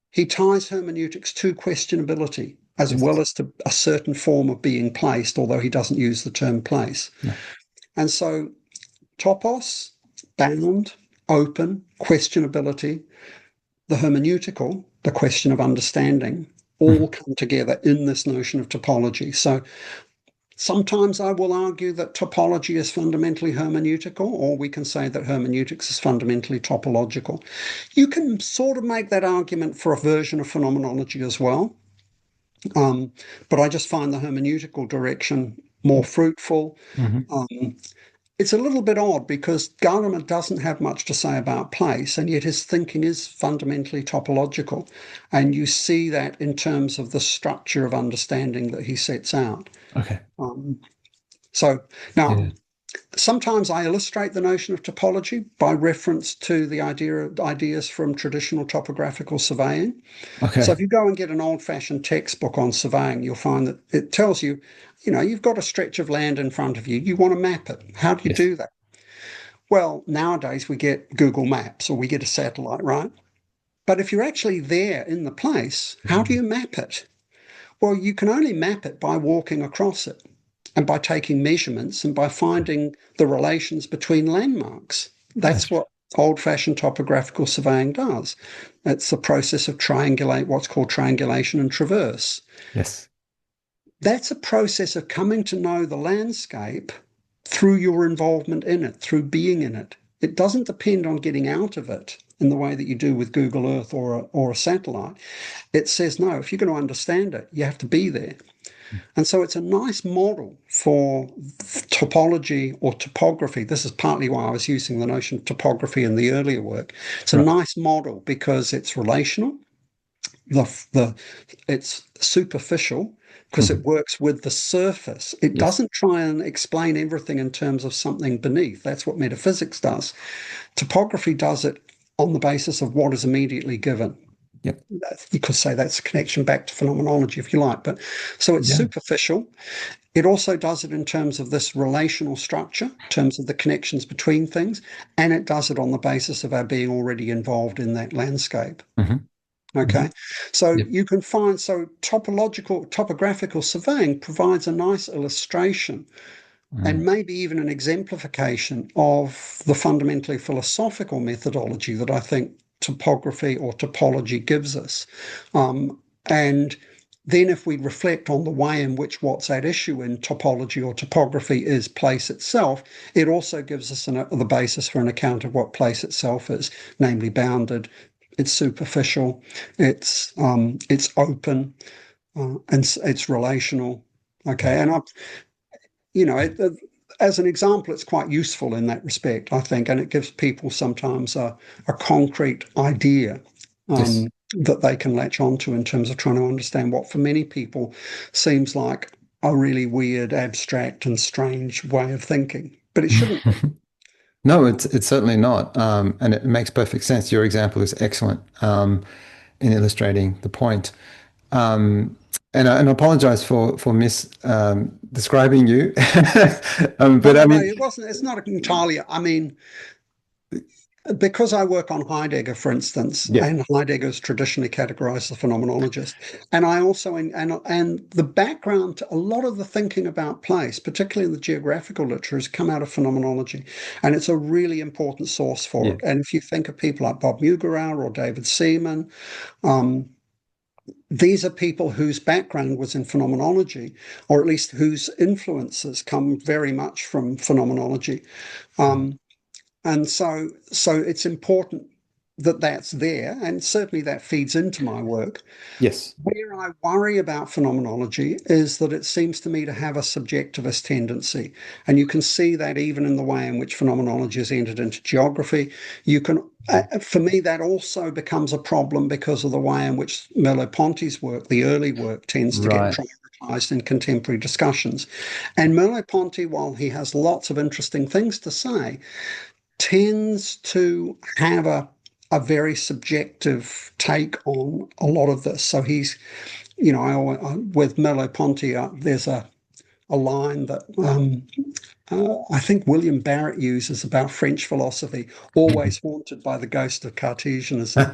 he ties hermeneutics to questionability as well Yes. as to a certain form of being placed, although he doesn't use the term place. No. And so topos, bound, open, questionability, the hermeneutical, the question of understanding, all Mhm. come together in this notion of topology. So sometimes I will argue that topology is fundamentally hermeneutical, or we can say that hermeneutics is fundamentally topological. You can sort of make that argument for a version of phenomenology as well. Um, but I just find the hermeneutical direction more fruitful. Mhm. Um, It's a little bit odd because Gadamer doesn't have much to say about place, and yet his thinking is fundamentally topological. And you see that in terms of the structure of understanding that he sets out. Okay. Um, so now, Yeah. sometimes I illustrate the notion of topology by reference to the ideas from traditional topographical surveying. So if Okay. you go and get an old-fashioned textbook on surveying, you'll find that it tells you, you've got a stretch of land in front of you. You want to map it. How do you Yes. do that? Well, nowadays we get Google Maps or we get a satellite, right? But if you're actually there in the place, how do Mm. you map it? Well, you can only map it by walking across it and by taking measurements and by finding the relations between landmarks. That's Yes. what old-fashioned topographical surveying does. It's the process of what's called triangulation and traverse. Yes. That's a process of coming to know the landscape through your involvement in it, through being in it. It doesn't depend on getting out of it in the way that you do with Google Earth or a satellite. It says, no, if you're going to understand it, you have to be there. And so it's a nice model for topology or topography. This is partly why I was using the notion of topography in the earlier work. It's a Right. nice model because it's relational, it's superficial because it Mhm. works with the surface. It Yes. doesn't try and explain everything in terms of something beneath. That's what metaphysics does. Topography does it on the basis of what is immediately given. Yep. You could say that's a connection back to phenomenology if you like, but so it's Yeah. superficial. It also does it in terms of this relational structure, in terms of the connections between things, and it does it on the basis of our being already involved in that landscape. Mhm. Okay, Mhm. so Yep. you can find topographical surveying provides a nice illustration Mm. and maybe even an exemplification of the fundamentally philosophical methodology that I think topography or topology gives us. And then, if we reflect on the way in which what's at issue in topology or topography is place itself, it also gives us the basis for an account of what place itself is, namely bounded, it's superficial, it's open, and it's relational. Okay, Mm. and as an example, it's quite useful in that respect, I think, and it gives people sometimes a concrete idea Yes. that they can latch onto in terms of trying to understand what, for many people, seems like a really weird, abstract, and strange way of thinking. But it shouldn't be. No, it's certainly not, and it makes perfect sense. Your example is excellent in illustrating the point. Um, and I apologize for mis describing you, No, but I no, no, mean, it wasn't. It's not entirely. I mean, because I work on Heidegger, for instance, yeah, and Heidegger is traditionally categorized as a phenomenologist, and I also and the background to a lot of the thinking about place, particularly in the geographical literature, has come out of phenomenology, and it's a really important source for yeah, it. And if you think of people like Bob Mugarow or David Seaman, um, these are people whose background was in phenomenology, or at least whose influences come very much from phenomenology. Um, and so it's important that that's there, and certainly that feeds into my work. yes, Where I worry about phenomenology is that it seems to me to have a subjectivist tendency. And you can see that even in the way in which phenomenology has entered into geography. You can, for me, that also becomes a problem because of the way in which Merleau-Ponty's work, the early work, tends to get right, prioritized in contemporary discussions. And Merleau-Ponty, while he has lots of interesting things to say, tends to have a very subjective take on a lot of this. So he's, with Merleau-Ponty, there's a line that I think William Barrett uses about French philosophy, always haunted by the ghost of Cartesianism.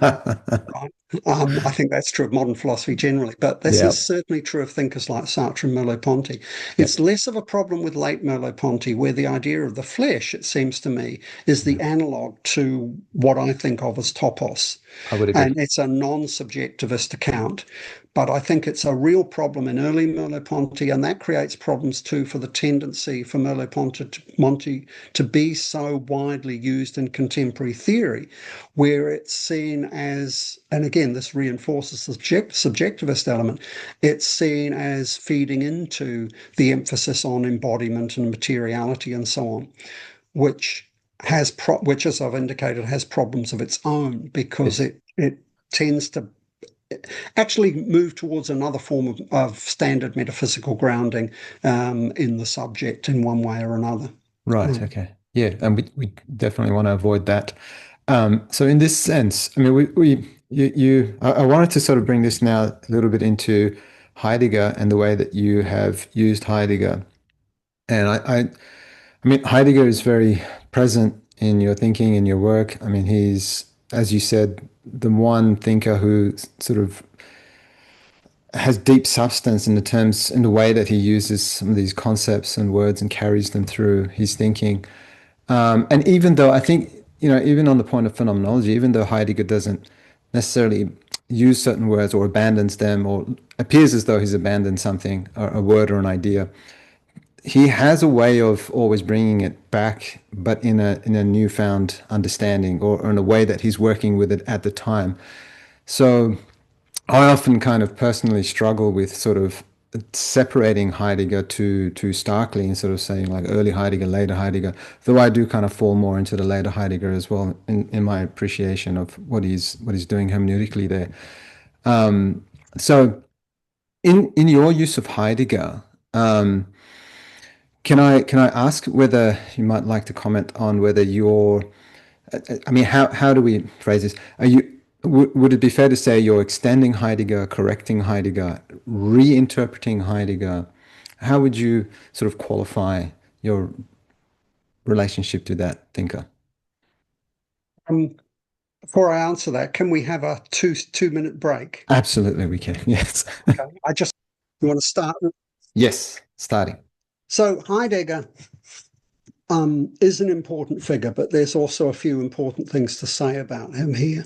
Right. I think that's true of modern philosophy generally, but this yeah, is certainly true of thinkers like Sartre and Merleau-Ponty. yeah, It's less of a problem with late Merleau-Ponty, where the idea of the flesh, it seems to me, is the yeah. analog to what I think of as topos. I would agree. And it's a non-subjectivist account. But I think it's a real problem in early Merleau-Ponty, and that creates problems too for the tendency for Merleau-Ponty to be so widely used in contemporary theory, where it's seen as, and again, this reinforces the subjectivist element, it's seen as feeding into the emphasis on embodiment and materiality and so on, which which, as I've indicated, has problems of its own because Yes. it tends to actually move towards another form of standard metaphysical grounding in the subject in one way or another. Right. Um, Okay. Yeah, and we definitely want to avoid that. So in this sense, I mean, I wanted to sort of bring this now a little bit into Heidegger and the way that you have used Heidegger. And I mean, Heidegger is very present in your thinking, in your work. I mean, he's, as you said, the one thinker who sort of has deep substance in the terms, in the way that he uses some of these concepts and words and carries them through his thinking. And even though I think, even on the point of phenomenology, even though Heidegger doesn't necessarily use certain words or abandons them or appears as though he's abandoned something, a word or an idea, he has a way of always bringing it back, but in a newfound understanding or in a way that he's working with it at the time. So I often kind of personally struggle with sort of separating Heidegger too starkly and sort of saying like early Heidegger, later Heidegger, though I do kind of fall more into the later Heidegger as well in my appreciation of what he's doing hermeneutically there. So in your use of Heidegger, can I ask whether you might like to comment on whether you're I mean, how do we phrase this? Would it be fair to say you're extending Heidegger, correcting Heidegger, reinterpreting Heidegger? How would you sort of qualify your relationship to that thinker? um, before I answer that, can we have a two-minute break? Absolutely, we can. Yes. Okay. You want to start? Yes, starting. So Heidegger is an important figure, but there's also a few important things to say about him here.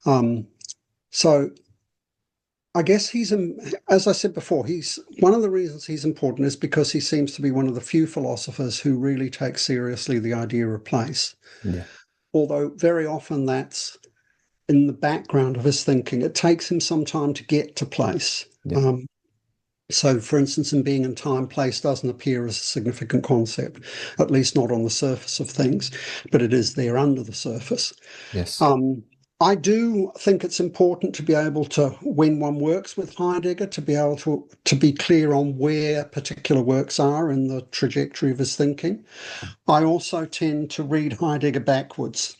Um, so I guess as I said before, he's one of the reasons he's important is because he seems to be one of the few philosophers who really take seriously the idea of place. Yeah. Although very often that's in the background of his thinking. It takes him some time to get to place. Yeah. So, for instance, in being in time, place doesn't appear as a significant concept, at least not on the surface of things, but it is there under the surface. Yes. I do think it's important to be able to, when one works with Heidegger, to be able to be clear on where particular works are in the trajectory of his thinking. I also tend to read Heidegger backwards.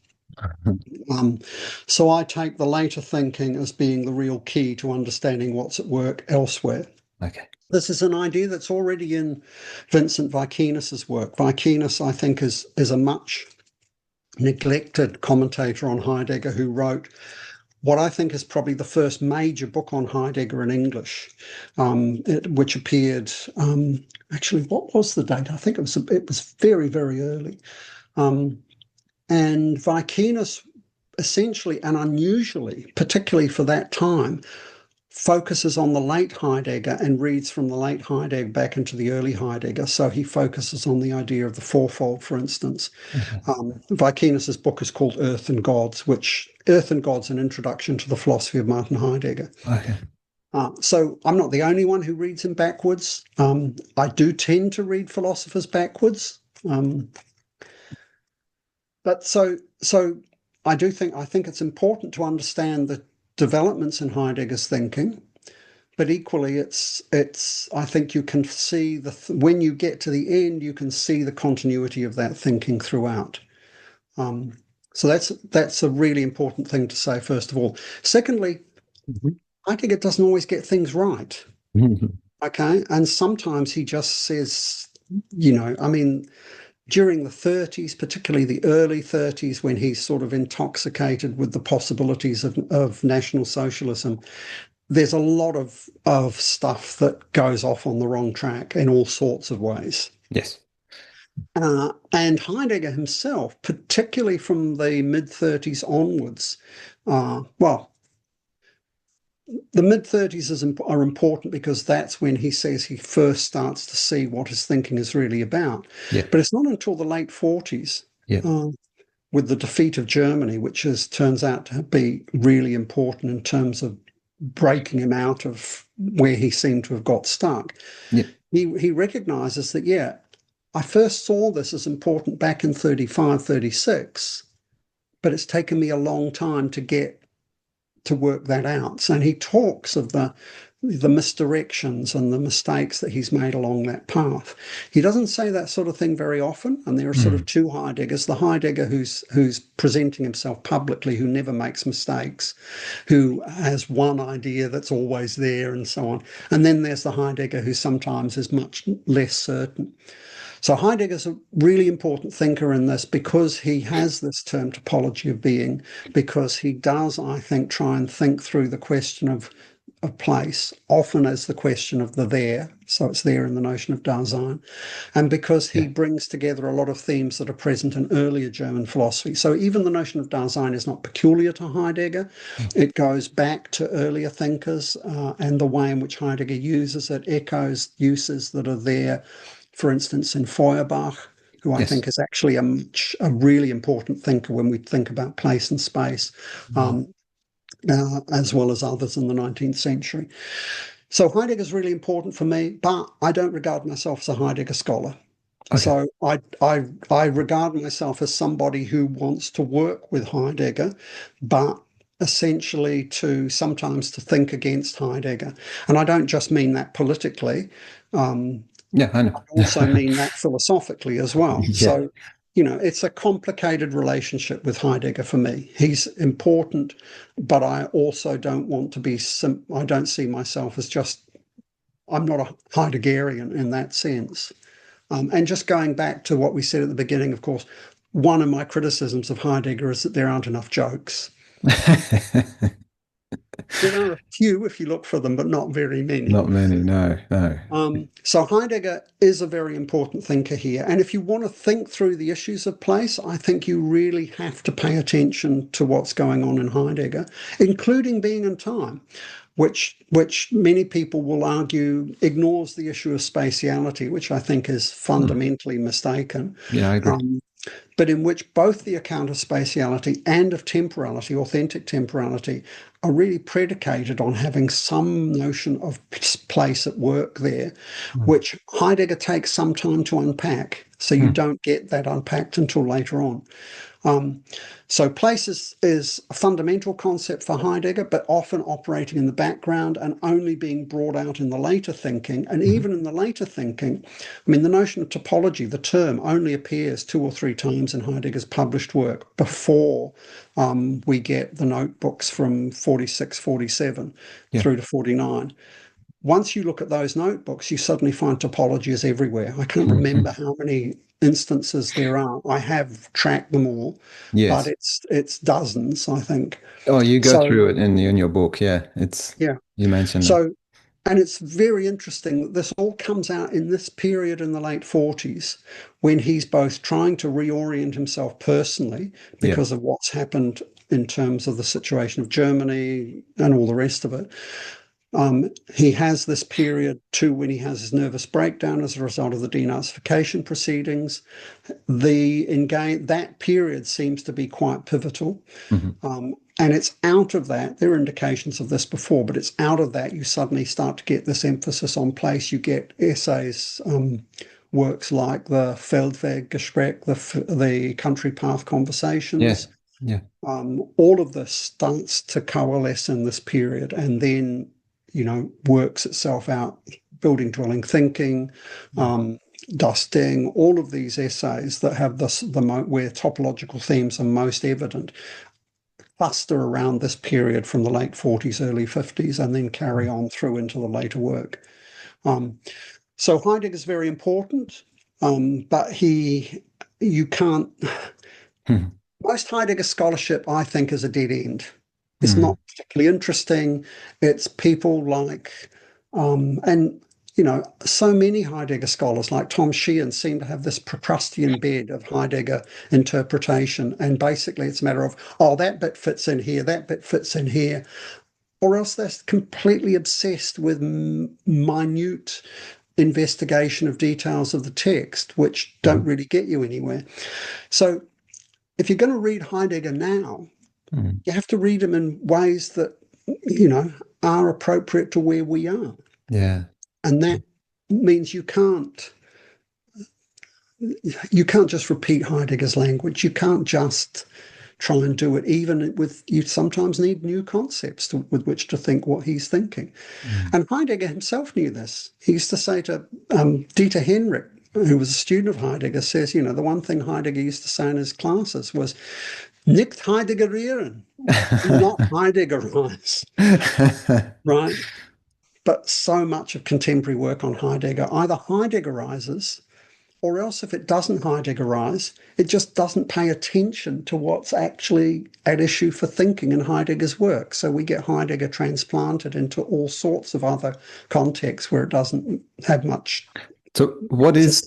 So I take the later thinking as being the real key to understanding what's at work elsewhere. Okay. This is an idea that's already in Vincent Vicinus's work. Vicinus, I think, is a much neglected commentator on Heidegger who wrote what I think is probably the first major book on Heidegger in English, which appeared, actually, what was the date? I think it was very, very early. And Vicinus essentially and unusually, particularly for that time, focuses on the late Heidegger and reads from the late Heidegger back into the early Heidegger. So he focuses on the idea of the fourfold, for instance. Okay. Vicinus's book is called Earth and Gods, Earth and Gods, an introduction to the philosophy of Martin Heidegger. Okay. So I'm not the only one who reads him backwards. I do tend to read philosophers backwards. But so I think it's important to understand the developments in Heidegger's thinking, but equally I think you can see when you get to the end, you can see the continuity of that thinking throughout. So that's a really important thing to say, first of all. Secondly, Heidegger doesn't always get things right. Okay. And sometimes he just says, I mean, during the 30s, particularly the early 30s, when he's sort of intoxicated with the possibilities of National Socialism, there's a lot of stuff that goes off on the wrong track in all sorts of ways. Yes. And Heidegger himself, particularly from the mid-30s onwards, the mid-30s are important because that's when he says he first starts to see what his thinking is really about. Yeah. But it's not until the late 40s, with the defeat of Germany, which turns out to be really important in terms of breaking him out of where he seemed to have got stuck. Yeah. He recognizes that, I first saw this as important back in 35, 36, but it's taken me a long time to work that out. And he talks of the misdirections and the mistakes that he's made along that path. He doesn't say that sort of thing very often, and there are sort of two Heideggers: the Heidegger who's presenting himself publicly, who never makes mistakes, who has one idea that's always there, and so on. And then there's the Heidegger who sometimes is much less certain. So Heidegger's a really important thinker in this because he has this term topology of being, because he does, I think, try and think through the question of place, often as the question of the there. So it's there in the notion of Dasein. And because he brings together a lot of themes that are present in earlier German philosophy. So even the notion of Dasein is not peculiar to Heidegger. It goes back to earlier thinkers, and the way in which Heidegger uses it echoes uses that are there, for instance, in Feuerbach, who I think is actually a really important thinker when we think about place and space, as well as others in the 19th century. So Heidegger is really important for me, but I don't regard myself as a Heidegger scholar. Okay. So I regard myself as somebody who wants to work with Heidegger, but essentially sometimes to think against Heidegger. And I don't just mean that politically. Yeah, I know. I also mean that philosophically as well. Yeah. So, it's a complicated relationship with Heidegger for me. He's important, but I also don't want to be, I don't see myself as I'm not a Heideggerian in that sense. And just going back to what we said at the beginning, of course, one of my criticisms of Heidegger is that there aren't enough jokes. There are a few if you look for them, but not very many. Not many, no, no. So Heidegger is a very important thinker here. And if you want to think through the issues of place, I think you really have to pay attention to what's going on in Heidegger, including being and time, which many people will argue ignores the issue of spatiality, which I think is fundamentally mistaken. Yeah, I agree. But in which both the account of spatiality and of temporality, authentic temporality, are really predicated on having some notion of place at work there, which Heidegger takes some time to unpack. So you don't get that unpacked until later on. So place is a fundamental concept for Heidegger, but often operating in the background and only being brought out in the later thinking. And even in the later thinking, I mean, the notion of topology, the term, only appears 2 or 3 times in Heidegger's published work before we get the notebooks from 46, 47 through to 49. Once you look at those notebooks, you suddenly find topology is everywhere. I can't remember how many instances there are. I have tracked them all, but Yes. it's dozens, I think. Oh, you go So through it in your book. Yeah, it's yeah. you mentioned it. So and it's very interesting that this all comes out in this period in the late 40s when he's both trying to reorient himself personally Yeah. because of what's happened in terms of the situation of Germany and all the rest of it. He has this period too when he has his nervous breakdown as a result of the denazification proceedings. That period seems to be quite pivotal. And it's out of that, there are indications of this before, but it's out of that you suddenly start to get this emphasis on place. You get essays, works like the Feldweggespräch, the Country Path Yeah. Conversations. Yeah. All of this starts to coalesce in this period and then, works itself out, building, dwelling, thinking, dusting, all of these essays that have where topological themes are most evident cluster around this period from the late 40s, early 50s, and then carry on through into the later work. So Heidegger is very important, but you can't. Most Heidegger scholarship, I think, is a dead end. It's not particularly interesting. It's people like, so many Heidegger scholars like Tom Sheehan seem to have this Procrustean bed of Heidegger interpretation. And basically it's a matter of, oh, that bit fits in here, that bit fits in here. Or else they're completely obsessed with minute investigation of details of the text, which don't really get you anywhere. So if you're going to read Heidegger now, you have to read him in ways that, are appropriate to where we are. Yeah. And that means you can't just repeat Heidegger's language. You can't just try and do it. You sometimes need new concepts with which to think what he's thinking. And Heidegger himself knew this. He used to say to Dieter Henrich, who was a student of Heidegger, says, the one thing Heidegger used to say in his classes was, nicht Heideggerieren, not Heideggerize, right? But so much of contemporary work on Heidegger either Heideggerizes, or else if it doesn't Heideggerize, it just doesn't pay attention to what's actually at issue for thinking in Heidegger's work. So we get Heidegger transplanted into all sorts of other contexts where it doesn't have much. So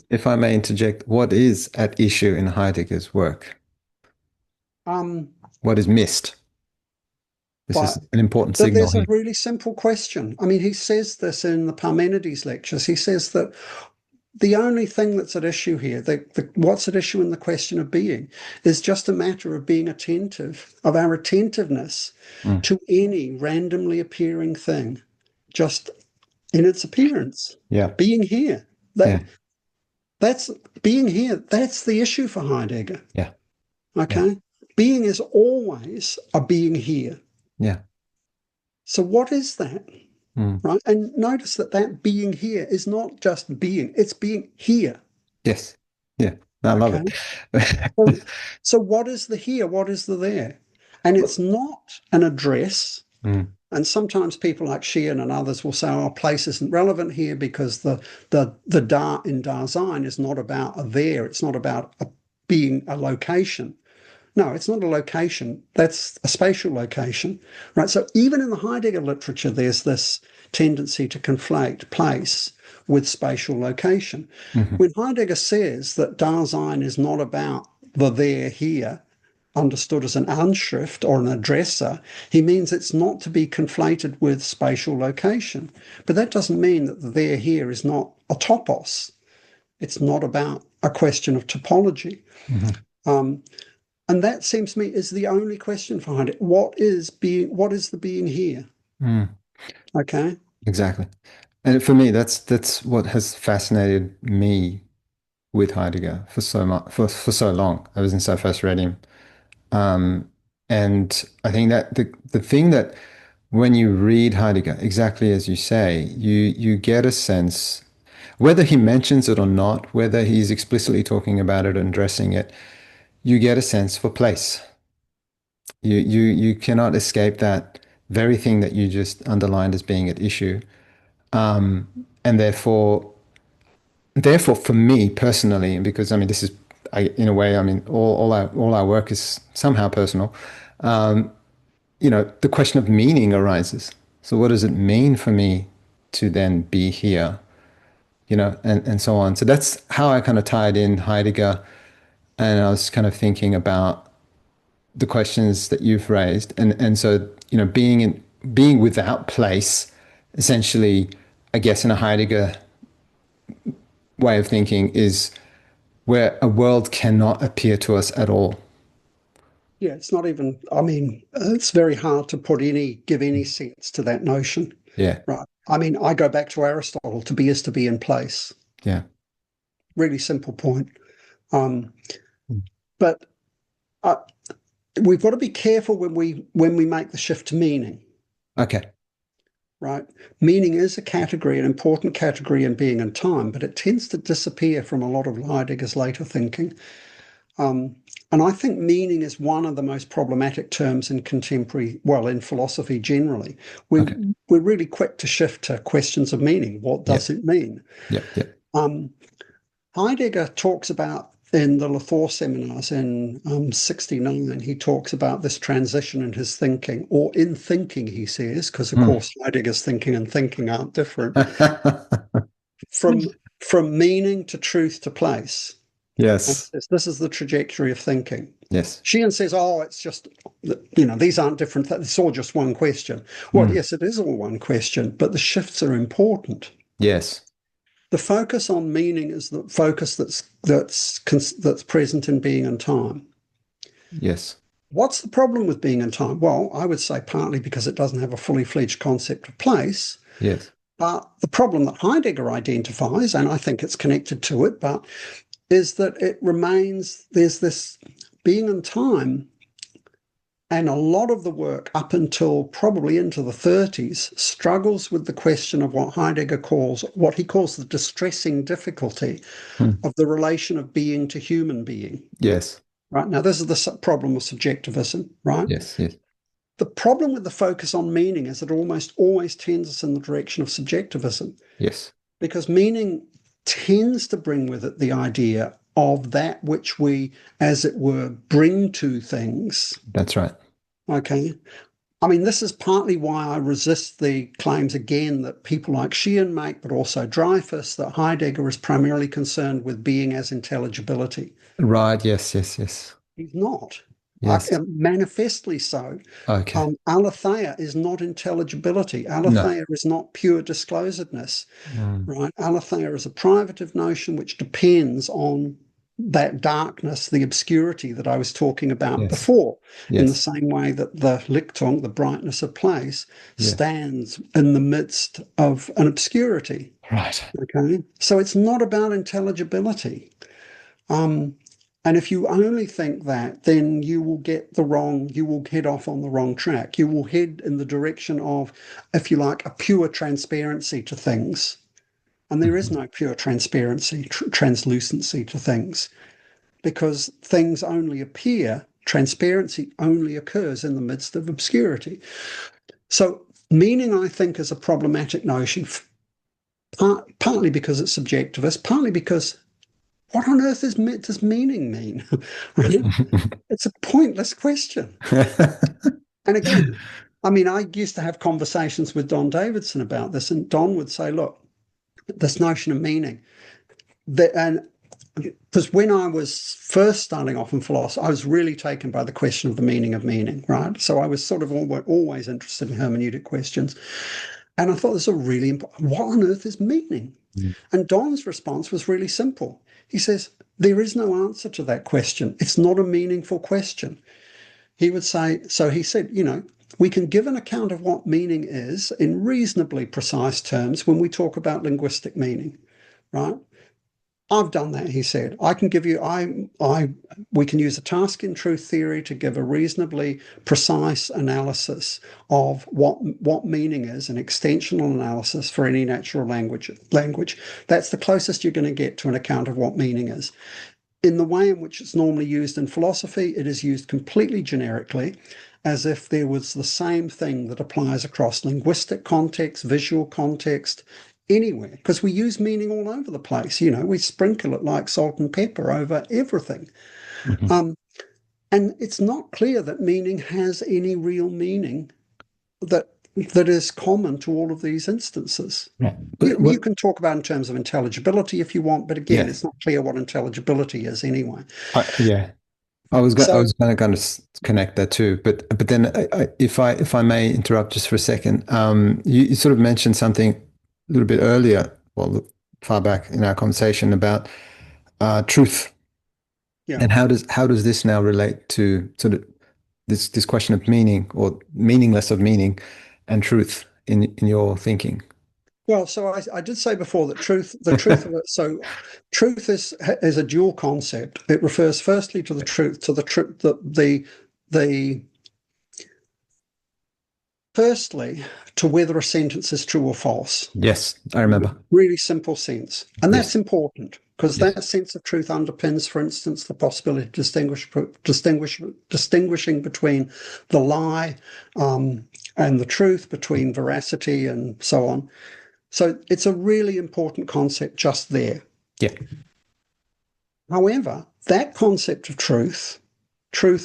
if I may interject, what is at issue in Heidegger's work? What is missed? This is an important signal There's here. a really simple question. I mean, he says this in the Parmenides lectures. He says that the only thing that's at issue here, what's at issue in the question of being, is just a matter of being attentive, of our attentiveness to any randomly appearing thing, just in its appearance. Yeah. Being here. That's being here. That's the issue for Heidegger. Yeah. Okay. Yeah. Being is always a being here. Yeah. So what is that? Right? And notice that being here is not just being, it's being here. Yes. Yeah. I love it. So what is the here? What is the there? And it's not an address. And sometimes people like Sheehan and others will say, "Oh, place isn't relevant here because the da in Dasein is not about a there. It's not about being a location. No, it's not a location. That's a spatial location, right? So even in the Heidegger literature, there's this tendency to conflate place with spatial location. Hmm. When Heidegger says that Dasein is not about the there, here, understood as an Anschrift or an addresser, he means it's not to be conflated with spatial location. But that doesn't mean that the there, here is not a topos. It's not about a question of topology. Hmm. Um, and that seems to me is the only question for Heidegger. What is being? What is the being here? Mm, Okay. exactly. And for me, that's what has fascinated me with Heidegger for so much for so long, ever since I first read him. Um, and I think that the thing that when you read Heidegger, exactly as you say, you get a sense, whether he mentions it or not, whether he's explicitly talking about it and addressing it, you get a sense for place. You cannot escape that very thing that you just underlined as being at issue. Um, and therefore, for me personally, and because I mean, this is, in a way, I mean, all our work is somehow personal. Um, the question of meaning arises. So, what does it mean for me to then be here? And so on. So that's how I kind of tied in Heidegger, and I was kind of thinking about the questions that you've raised, and so being without place, essentially, I guess in a Heidegger way of thinking is where a world cannot appear to us at all. Yeah, it's not even, I mean, it's very hard to give any sense to that notion, Yeah, right? I mean, I go back to Aristotle, to be is to be in place. yeah. Really simple point. Um, but uh, we've got to be careful when we make the shift to meaning, Okay. right? Meaning is a category, an important category in being and time, but it tends to disappear from a lot of Heidegger's later thinking. Um, and I think meaning is one of the most problematic terms in contemporary, well, in philosophy generally. We, Okay. we're really quick to shift to questions of meaning. What does Yep. it mean? Yep. Yep. Um, Heidegger talks about in the Lethor seminars in 69, he talks about this transition in his thinking, or in thinking, he says, because of Hmm. course Heidegger's thinking and thinking aren't different, from from meaning to truth to place. And Yes. says, this is the trajectory of thinking. Yes. Sheehan says, oh, it's just, these aren't different. It's all just one question. Well, Hmm. yes, it is all one question, but the shifts are important. Yes. The focus on meaning is the focus that's present in being and time. Yes. What's the problem with being and time? Well, I would say partly because it doesn't have a fully fledged concept of place. Yes. But the problem that Heidegger identifies, and I think it's connected to it, but is that it remains, there's this being and time, and a lot of the work up until probably into the 30s struggles with the question of what he calls the distressing difficulty Hmm. of the relation of being to human being. Yes. Right now, this is the problem of subjectivism, right? Yes. Yes. The problem with the focus on meaning is it almost always tends us in the direction of subjectivism, Yes. because meaning tends to bring with it the idea of that which we, as it were, bring to things. That's right. Okay. I mean, this is partly why I resist the claims again that people like Sheehan make, but also Dreyfus, that Heidegger is primarily concerned with being as intelligibility. Right. Yes. Yes. Yes. He's not. Yes. Manifestly so. Okay. Aletheia is not intelligibility. No. Aletheia is not pure disclosedness, Mm. right? Aletheia is a privative notion which depends on that darkness, the obscurity that I was talking about Yes. before, in the Yes. same way that the Lichtung, the brightness of place, Yeah. stands in the midst of an obscurity. Right. Okay. So it's not about intelligibility. Um, and if you only think that, then you will you will head off on the wrong track. You will head in the direction of, if you like, a pure transparency to things. And there is Mhm. no pure transparency, translucency to things, because things only appear, transparency only occurs in the midst of obscurity. So, meaning, I think, is a problematic notion, partly because it's subjectivist, partly because what on earth does meaning mean? Right? It's a pointless question. And again, I mean, I used to have conversations with Don Davidson about this, and Don would say, look, this notion of meaning, and because when I was first starting off in philosophy, I was really taken by the question of the meaning of meaning, right? So I was sort of always interested in hermeneutic questions. And I thought this is a really important, what on earth is meaning? And Don's response was really simple. He says, there is no answer to that question. It's not a meaningful question. He would say, so he said, we can give an account of what meaning is in reasonably precise terms when we talk about linguistic meaning, right? I've done that, he said. I can give you, we can use a task in truth theory to give a reasonably precise analysis of what meaning is, an extensional analysis for any natural language. That's the closest you're going to get to an account of what meaning is. In the way in which it's normally used in philosophy, it is used completely generically, as if there was the same thing that applies across linguistic context, visual context, anywhere, because we use meaning all over the place. We sprinkle it like salt and pepper over everything. Mhm. And it's not clear that meaning has any real meaning that is common to all of these instances. Yeah. But You what? can talk about in terms of intelligibility if you want, but again, Yeah. it's not clear what intelligibility is anyway. Yeah. I So was going to kind of connect that too, but then if I may interrupt just for a second, you sort of mentioned something a little bit earlier, well, far back in our conversation about truth, yeah. and how does this now relate to sort of this question of meaning or meaningless of meaning and truth in your thinking? Well, so I did say before that the truth of it. So, truth is a dual concept. It refers firstly to the truth, the firstly to whether a sentence is true or false. Yes, I remember. Really simple sense, and that's Yes, important because yes, that sense of truth underpins, for instance, the possibility of distinguishing between the lie and the truth, between veracity and so on. So it's a really important concept just there. yeah, However, that concept of truth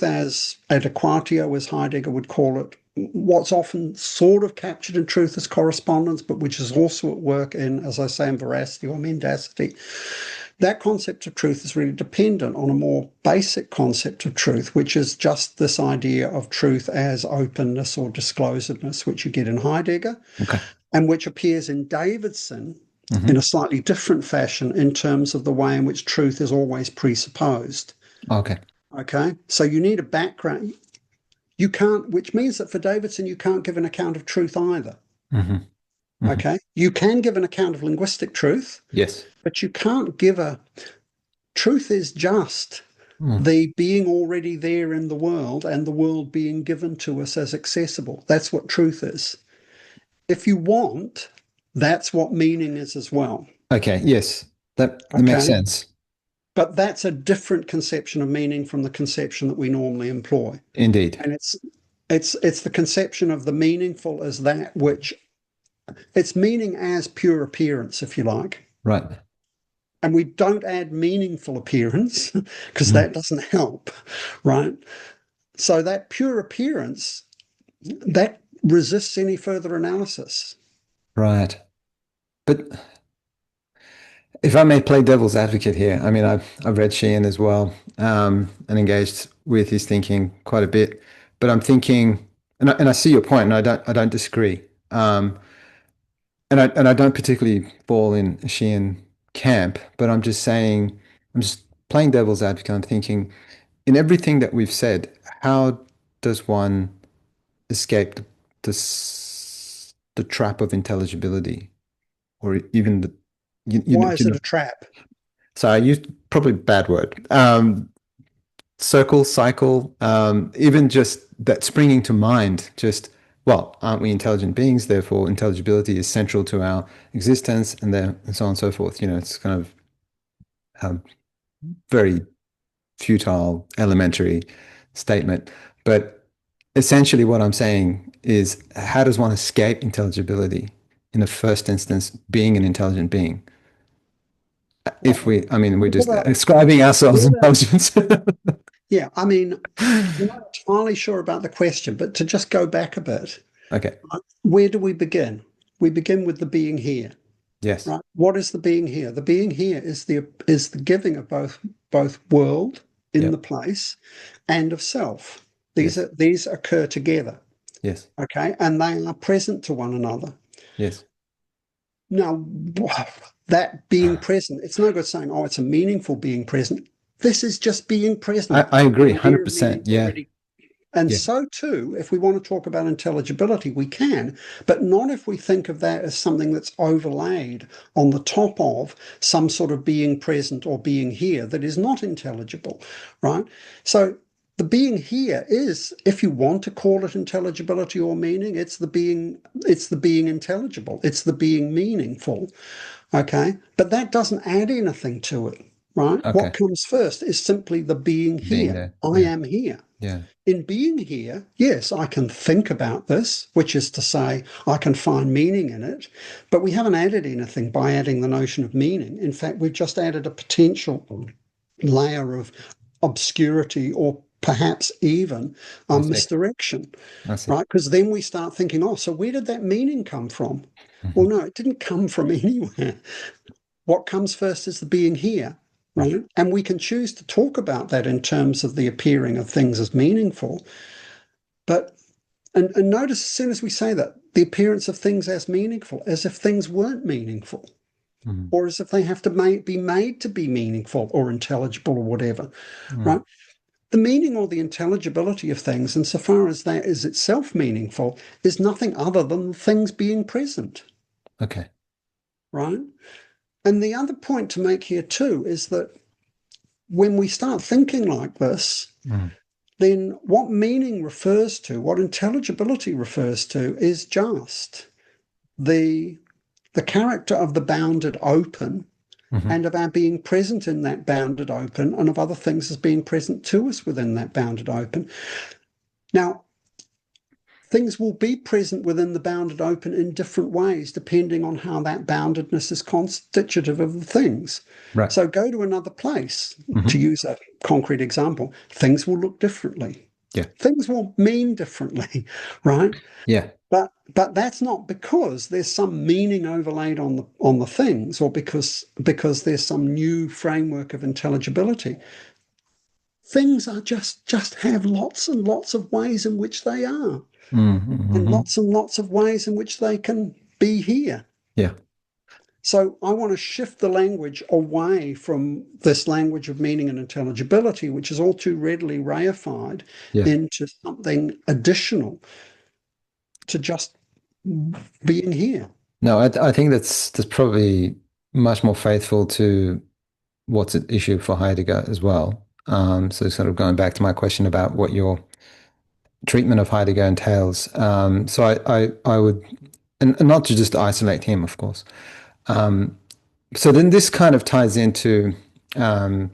as adequatio, as Heidegger would call it, what's often sort of captured in truth as correspondence, but which is also at work in, as I say, in veracity or mendacity, that concept of truth is really dependent on a more basic concept of truth, which is just this idea of truth as openness or disclosedness, which you get in Heidegger okay, and which appears in Davidson in a hmm, slightly different fashion in terms of the way in which truth is always presupposed. okay, Okay, so you need a background. You can't, which means that for Davidson, you can't give an account of truth either. hmm, hmm, Okay, you can give an account of linguistic truth, yes, but you can't give a truth is just mm, the being already there in the world and the world being given to us as accessible. That's what truth is. If you want, that's what meaning is as well. okay, yes, that makes Okay. sense. But that's a different conception of meaning from the conception that we normally employ. Indeed. And it's the conception of the meaningful as that which it's meaning as pure appearance, if you like. Right. And we don't add meaningful appearance because Mm. that doesn't help, right? So that pure appearance that resists any further analysis. Right. But if I may play devil's advocate here, I mean, I've read Sheehan as well, and engaged with his thinking quite a bit. But I'm thinking, and I see your point, and I don't disagree. And I don't particularly fall in a Sheehan camp, but I'm just saying, I'm just playing devil's advocate. I'm thinking, in everything that we've said, how does one escape the trap of intelligibility, or even the Why is you it know? a trap? So I used probably a bad word. Circle, cycle, even just that springing to mind. Just well, aren't we intelligent beings? Therefore, intelligibility is central to our existence, and so on and so forth. It's kind of a very futile, elementary statement, but essentially what I'm saying is how does one escape intelligibility in the first instance being an intelligent being? If we, I mean, we're What just about, ascribing ourselves what about, intelligence. yeah, I mean, I'm not entirely sure about the question, but to just go back a bit, Okay. where do we begin? We begin with the being here, Yes. right? What is the being here? The being here is the giving of both world in the Yep. place and of self. Yes. These occur together, Yes. okay, and they are present to one another. Yes. Now, that being present, it's no good saying, oh, it's a meaningful being present. This is just being present. I agree, The idea of 100%. meaning's Yeah. already. And Yeah. so, too, if we want to talk about intelligibility, we can, but not if we think of that as something that's overlaid on the top of some sort of being present or being here that is not intelligible, right? So, the being here is, if you want to call it intelligibility or meaning, it's the being intelligible, it's the being meaningful, okay? But that doesn't add anything to it, right? What Okay. comes first is simply the being Being here. there. I Yeah. am here. Yeah. In being here, yes, I can think about this, which is to say, I can find meaning in it, but we haven't added anything by adding the notion of meaning. In fact, we've just added a potential layer of obscurity or perhaps even I see. misdirection, I see. right? Because then we start thinking, oh, so where did that meaning come from? Well, Mhm. no, it didn't come from anywhere. What comes first is the being here, Right. right? And we can choose to talk about that in terms of the appearing of things as meaningful. But and notice as soon as we say that, the appearance of things as meaningful, as if things weren't meaningful, Mhm. or as if they have to be made to be meaningful or intelligible or whatever, right? Mm. The meaning or the intelligibility of things, insofar as that is itself meaningful, is nothing other than things being present, Okay. right? And the other point to make here too is that when we start thinking like this, Mm. then what meaning refers to, what intelligibility refers to, is just the the character of the bounded open Mhm. and of our being present in that bounded open and of other things as being present to us within that bounded open. Now, things will be present within the bounded open in different ways, depending on how that boundedness is constitutive of the things. Right. So go to another place, to Mhm. use a concrete example, things will look differently. Yeah. Things will mean differently, right? Yeah. But that's not because there's some meaning overlaid on the things or because there's some new framework of intelligibility. Things are just have lots and lots of ways in which they are, Mm-hmm. and lots of ways in which they can be here. Yeah. So I want to shift the language away from this language of meaning and intelligibility, which is all too readily reified, Yeah. into something additional to just being here. No, I think that's probably much more faithful to what's at issue for Heidegger as well. So sort of going back to my question about what your treatment of Heidegger entails. So I would, and not to just isolate him, of course. Um, so then this kind of ties into um,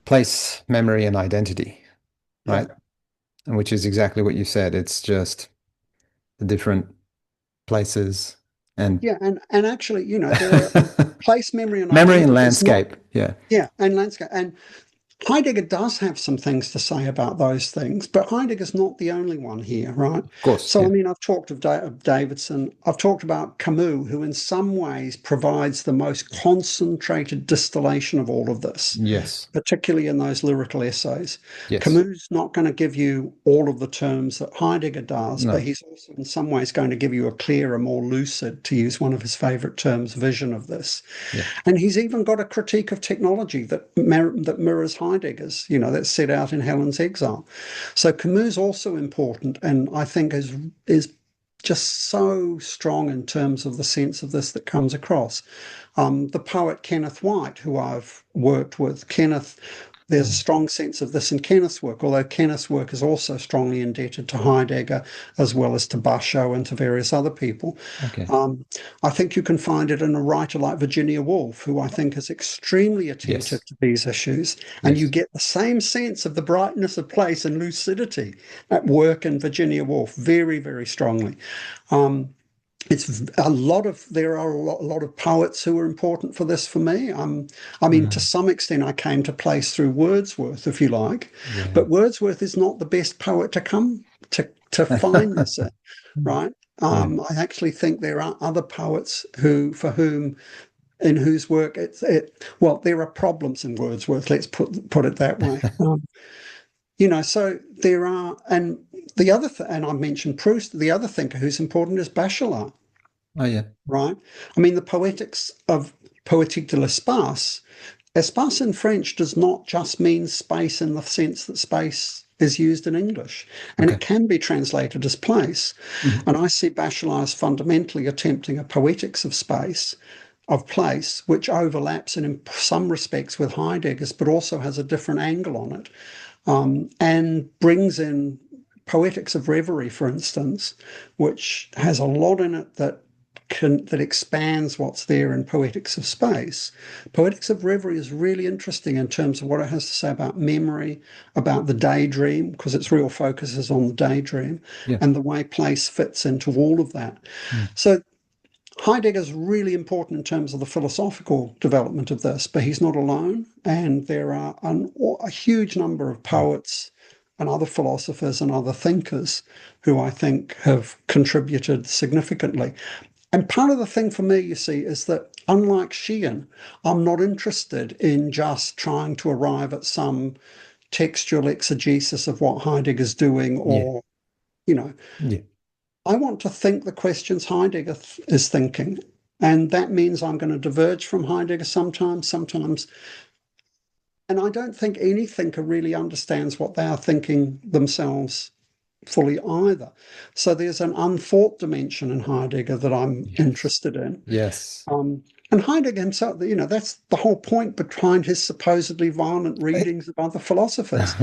place, memory, and identity, Yeah. right? And which is exactly what you said. It's just the different places and Yeah, and actually, there are place, memory, and memory and identity. It's not, landscape. Yeah. yeah, and landscape. And Heidegger does have some things to say about those things, but Heidegger's not the only one here, right? Of course. So, I Yeah. mean, I've talked of Davidson, I've talked about Camus, who in some ways provides the most concentrated distillation of all of this, Yes. particularly in those lyrical essays. Yes. Camus is not going to give you all of the terms that Heidegger does, but No. he's also in some ways going to give you a clearer, more lucid, to use one of his favorite terms, vision of this. Yeah. And he's even got a critique of technology that mirrors Heidegger's, that's set out in Helen's Exile. So Camus is also important, and I think is just so strong in terms of the sense of this that comes across. The poet Kenneth White, who I've worked with, there's a Mm. strong sense of this in Kenneth's work, although Kenneth's work is also strongly indebted to Heidegger as well as to Basho and to various other people. Okay. Um, I think you can find it in a writer like Virginia Woolf, who I think is extremely attentive Yes. to these issues, and you Yes. get the same sense of the brightness of place and lucidity at work in Virginia Woolf very, very strongly. Um, it's a lot of there are a lot of poets who are important for this for me. I mean, to Mm. some extent, I came to place through Wordsworth, if you like, Yeah. but Wordsworth is not the best poet to come to find this in, right? Yeah. I actually think there are other poets who for whom in whose work well, there are problems in Wordsworth. Let's put it that way. So there are, and and I mentioned Proust. The other thinker who's important is Bachelard, Oh, yeah. right? I mean, the poetics of Poétique de l'espace. Espace in French does not just mean space in the sense that space is used in English, and Okay. it can be translated as place. Mhm. And I see Bachelard as fundamentally attempting a poetics of space, of place, which overlaps in some respects with Heidegger's, but also has a different angle on it, and brings in Poetics of Reverie, for instance, which has a lot in it that expands what's there in Poetics of Space. Poetics of Reverie is really interesting in terms of what it has to say about memory, about the daydream, because its real focus is on the daydream, Yeah. and the way place fits into all of that. Mm. So Heidegger is really important in terms of the philosophical development of this, but he's not alone. And there are a huge number of Mm. poets and other philosophers and other thinkers who I think have contributed significantly. And part of the thing for me, you see, is that unlike Sheehan, I'm not interested in just trying to arrive at some textual exegesis of what Heidegger's doing Yeah. or, you know, Yeah. I want to think the questions Heidegger is thinking. And that means I'm going to diverge from Heidegger sometimes. And I don't think any thinker really understands what they are thinking themselves fully either. So there's an unthought dimension in Heidegger that I'm Yes. interested in. Yes. And Heidegger himself, that's the whole point behind his supposedly violent readings of other philosophers.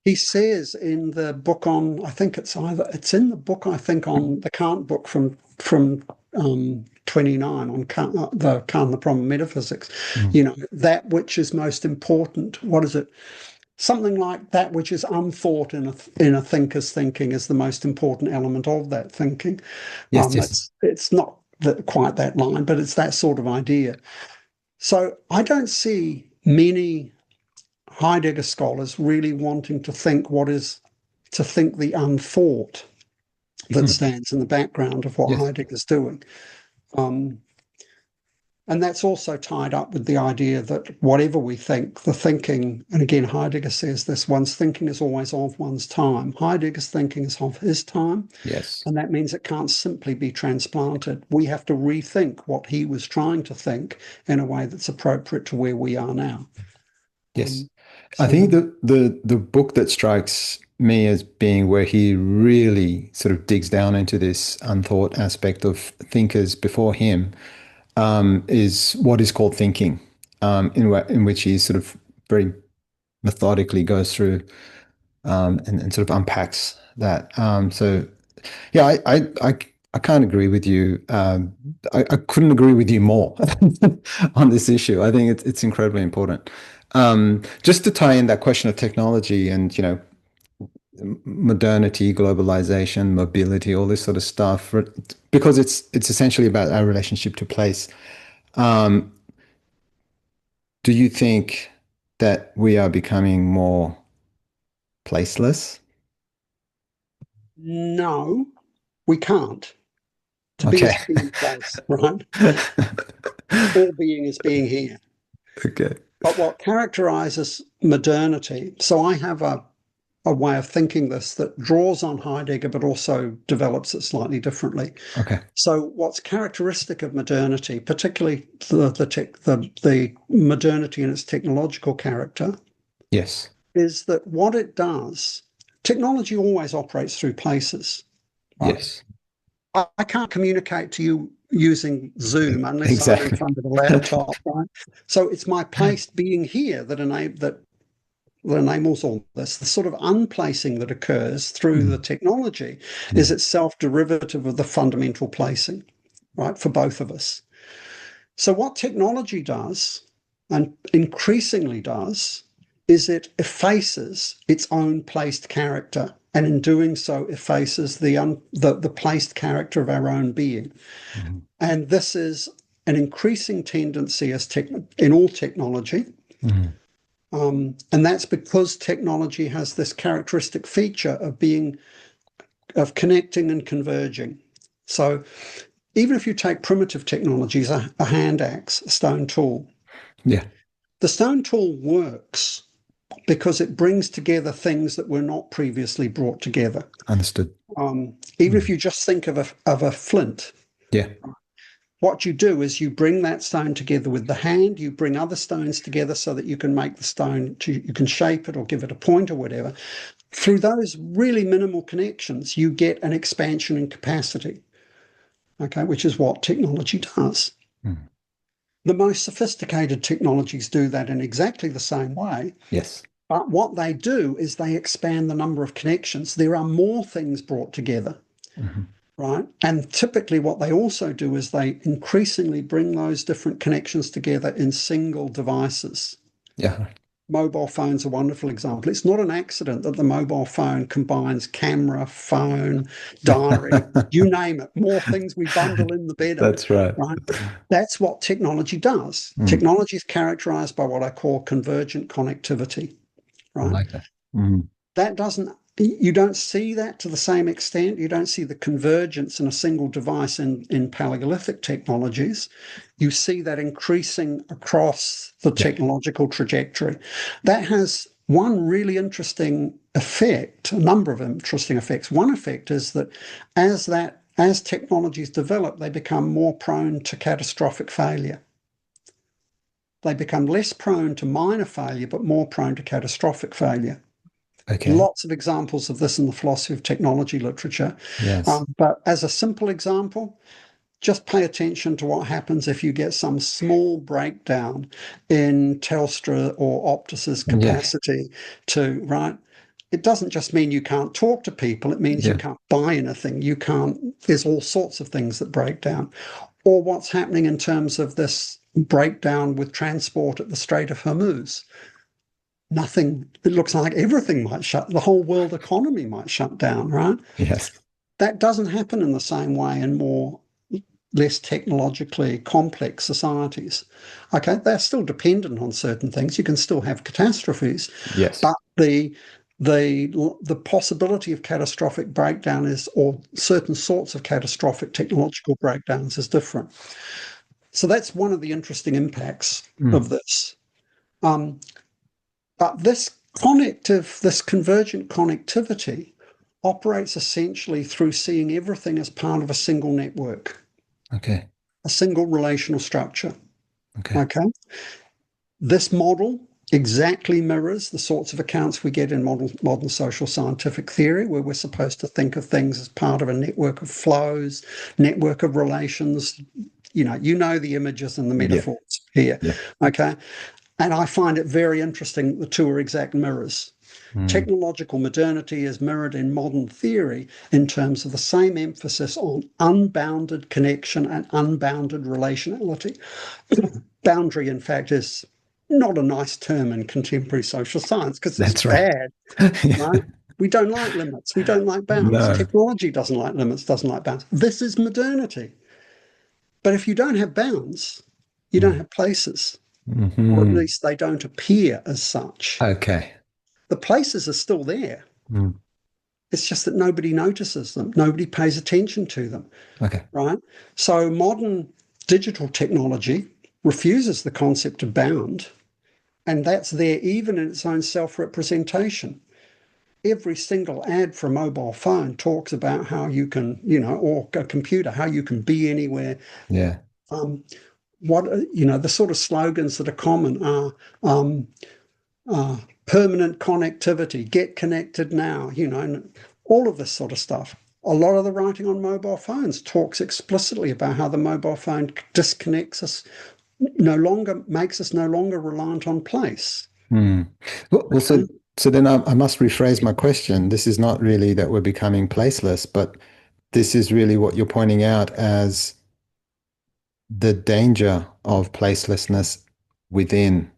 He says in the book on, I think it's in the book, I think, on the Kant book from 29 on Kant, the Kant, the Problem of Metaphysics, Mm. that which is most important. What is it? Something like that which is unthought in a thinker's thinking is the most important element of that thinking. Yes. Yes. It's not quite that line, but it's that sort of idea. So I don't see many Heidegger scholars really wanting to think the unthought that Mm. stands in the background of what Yes. Heidegger's doing. Um, and that's also tied up with the idea that whatever we think, the thinking, and again, Heidegger says this, one's thinking is always of one's time. Heidegger's thinking is of his time, Yes. and that means it can't simply be transplanted. We have to rethink what he was trying to think in a way that's appropriate to where we are now. Yes. I So think the book that strikes me as being where he really sort of digs down into this unthought aspect of thinkers before him is what is called thinking, in which he sort of very methodically goes through and sort of unpacks that. So yeah, I can't agree with you. I couldn't agree with you more on this issue. I think it's incredibly important. Just to tie in that question of technology and, modernity, globalization, mobility, all this sort of stuff, because it's essentially about our relationship to place. Um, do you think that we are becoming more placeless? no, we can't. To be Okay. is to be in place, right? All being is being here. Okay. But what characterizes modernity, so I have a way of thinking this that draws on Heidegger but also develops it slightly differently. Okay. So what's characteristic of modernity, particularly the modernity in its technological character, Yes. is that what it does, technology always operates through places, right? Yes. I can't communicate to you using Zoom unless I'm in Exactly. front of a laptop, right? So it's my place being here that enables all this. The sort of unplacing that occurs through the Mm. technology is Yeah. itself derivative of the fundamental placing, right, for both of us. So what technology does, and increasingly does, is it effaces its own placed character and in doing so effaces the placed character of our own being. Mhm. And this is an increasing tendency in all technology. Mhm. And that's because technology has this characteristic feature of connecting and converging. So even if you take primitive technologies, a hand axe, a stone tool, Yeah, the stone tool works because it brings together things that were not previously brought together. understood. Even if Mhm. you just think of a flint, Yeah, what you do is you bring that stone together with the hand, you bring other stones together so that you can make the stone, you can shape it or give it a point or whatever. Through those really minimal connections, you get an expansion in capacity, okay, which is what technology does. Mhm. The most sophisticated technologies do that in exactly the same way. Yes. But what they do is they expand the number of connections. There are more things brought together, Mhm. right? And typically, what they also do is they increasingly bring those different connections together in single devices. Yeah. Mobile phone's a wonderful example. It's not an accident that the mobile phone combines camera, phone, diary, you name it, more things we bundle in the better, That's right. right? That's what technology does. Mm, Technology is characterized by what I call convergent connectivity, I right? like that. Mm, That doesn't, you don't see that to the same extent. You don't see the convergence in a single device in Paleolithic technologies. You see that increasing across the yeah. technological trajectory. That has one really interesting effect, a number of interesting effects. One effect is that as technologies develop, they become more prone to catastrophic failure. They become less prone to minor failure, but more prone to catastrophic failure. Okay. Lots of examples of this in the philosophy of technology literature. Yes. But as a simple example, just pay attention to what happens if you get some small breakdown in Telstra or Optus's Yeah. capacity to, right? It doesn't just mean you can't talk to people, it means you Yeah. can't buy anything. You can't, there's all sorts of things that break down. Or what's happening in terms of this breakdown with transport at the Strait of Hormuz. Nothing, it looks like everything might shut, the whole world economy might shut down, right? Yes. That doesn't happen in the same way in less technologically complex societies. Okay, they're still dependent on certain things. You can still have catastrophes, Yes. but the possibility of catastrophic breakdown is, or certain sorts of catastrophic technological breakdowns is different. So that's one of the interesting impacts Mm, of this. Um, but this convergent connectivity operates essentially through seeing everything as part of a single network, okay. a single relational structure. Okay. Okay. This model exactly mirrors the sorts of accounts we get in modern social scientific theory, where we're supposed to think of things as part of a network of flows, network of relations. You know the images and the Yeah. metaphors here. Yeah. Okay. And I find it very interesting that the two are exact mirrors. Mm, Technological modernity is mirrored in modern theory in terms of the same emphasis on unbounded connection and unbounded relationality. Boundary, in fact, is not a nice term in contemporary social science because it's that's right. bad, Yeah. right? We don't like limits. We don't like bounds. No. Technology doesn't like limits, doesn't like bounds. This is modernity. But if you don't have bounds, you don't Mm, have places, or at mhm. least they don't appear as such. Okay. The places are still there. Mm, It's just that nobody notices them. Nobody pays attention to them, okay. right? So modern digital technology refuses the concept of bound, and that's there even in its own self-representation. Every single ad for a mobile phone talks about how you can, or a computer, how you can be anywhere. Yeah. Um, the sort of slogans that are common are um, permanent connectivity, get connected now, and all of this sort of stuff. A lot of the writing on mobile phones talks explicitly about how the mobile phone disconnects us, makes us no longer reliant on place. Mm. Well, Okay? so then I must rephrase my question. This is not really that we're becoming placeless, but this is really what you're pointing out as the danger of placelessness within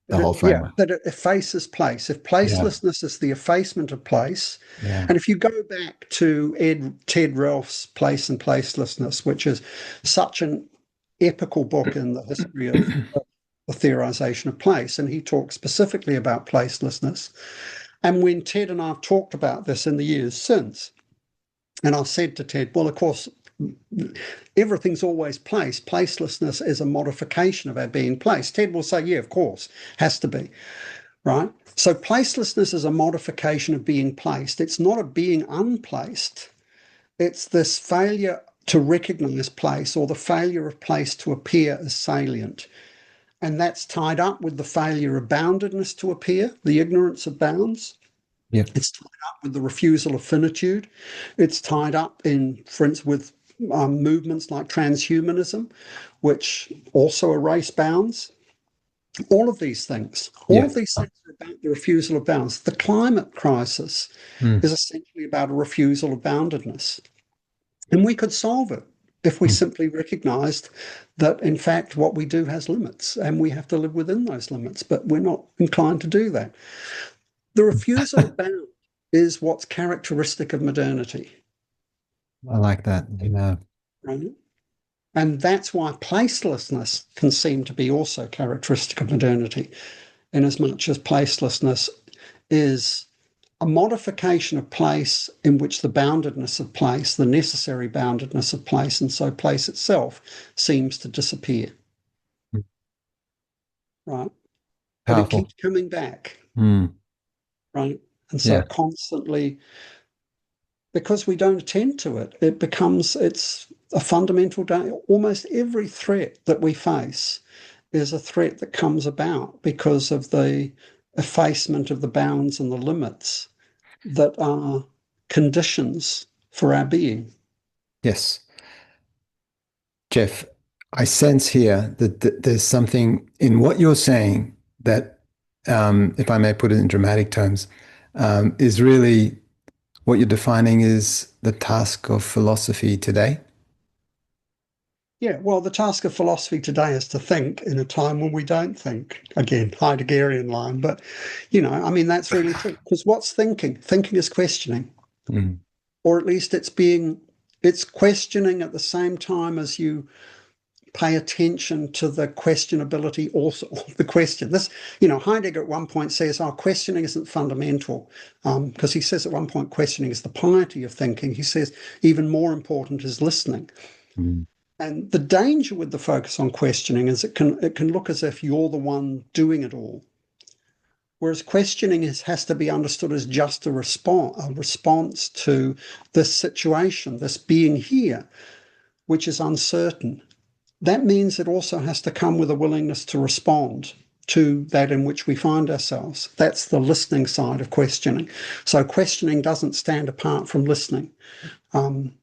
the whole Yeah, framework. that it effaces place. If Yeah. placelessness is the effacement of place, Yeah. and if you go back to Ted Ralph's Place and Placelessness, which is such an epical book in the history of the theorization of place, and he talks specifically about placelessness. And when Ted and I have talked about this in the years since, and I've said to Ted, well, of course, everything's always place. Placelessness is a modification of our being placed. Ted will say, yeah, of course, has to be, right? So placelessness is a modification of being placed. It's not a being unplaced. It's this failure to recognize place or the failure of place to appear as salient. And that's tied up with the failure of boundedness to appear, the ignorance of bounds. Yeah. It's tied up with the refusal of finitude. It's tied up in, for instance, with movements like transhumanism, which also erase bounds. All Yeah. of these things are about the refusal of bounds. The climate crisis Mm. is essentially about a refusal of boundedness. And we could solve it if we Mm. simply recognized that, in fact, what we do has limits and we have to live within those limits, but we're not inclined to do that. The refusal of bound is what's characteristic of modernity, I like that. Yeah. right? And that's why placelessness can seem to be also characteristic of modernity, in as much as placelessness is a modification of place in which the boundedness of place, the necessary boundedness of place, and so place itself seems to disappear, right? But it Powerful. keeps coming back, Mm. right? And so Yeah. constantly, because we don't attend to it, it's a fundamental almost every threat that we face is a threat that comes about because of the effacement of the bounds and the limits that are conditions for our being. Yes. Jeff, I sense here that there's something in what you're saying that, if I may put it in dramatic terms, is really what you're defining is the task of philosophy today. Yeah, well, the task of philosophy today is to think in a time when we don't think. Again, Heideggerian line, but I mean, that's really true. Because what's thinking? Thinking is questioning, Mm. or at least it's questioning at the same time as you pay attention to the questionability also of the question. Heidegger at one point says, "Oh, questioning isn't fundamental," because he says at one point, questioning is the piety of thinking. He says even more important is listening. Mm. And the danger with the focus on questioning is it can look as if you're the one doing it all. Whereas questioning has to be understood as just a response to this situation, this being here, which is uncertain. That means it also has to come with a willingness to respond to that in which we find ourselves. That's the listening side of questioning. So questioning doesn't stand apart from listening. Um,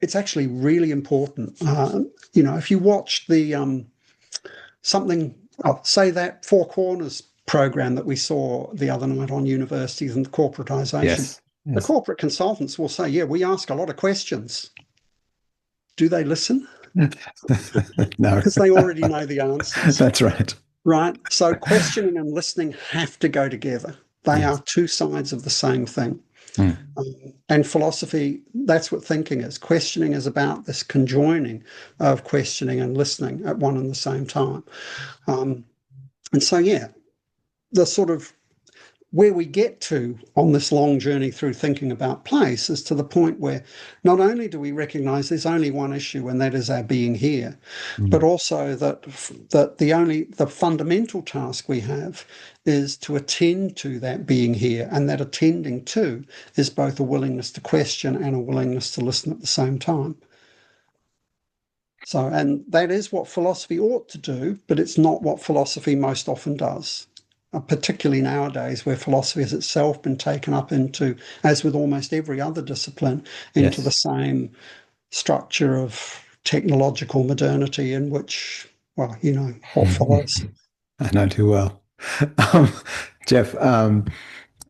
it's actually really important. If you watch the something, say that Four Corners program that we saw the other night on universities and corporatization, Yes. the Yes. corporate consultants will say, yeah, we ask a lot of questions. Do they listen? No, Because they already know the answers, that's right. right? So questioning and listening have to go together. They Yes. are two sides of the same thing. Mm. And philosophy, that's what thinking is. Questioning is about this conjoining of questioning and listening at one and the same time. Um, and so, yeah, the sort of where we get to on this long journey through thinking about place is to the point where not only do we recognize there's only one issue, and that is our being here, but Mm. also that the fundamental task we have is to attend to that being here, and that attending to is both a willingness to question and a willingness to listen at the same time. So, and that is what philosophy ought to do, but it's not what philosophy most often does. Particularly nowadays, where philosophy has itself been taken up into, as with almost every other discipline, into the Yes. same structure of technological modernity in which, well, what follows. I know too well. Um, Jeff,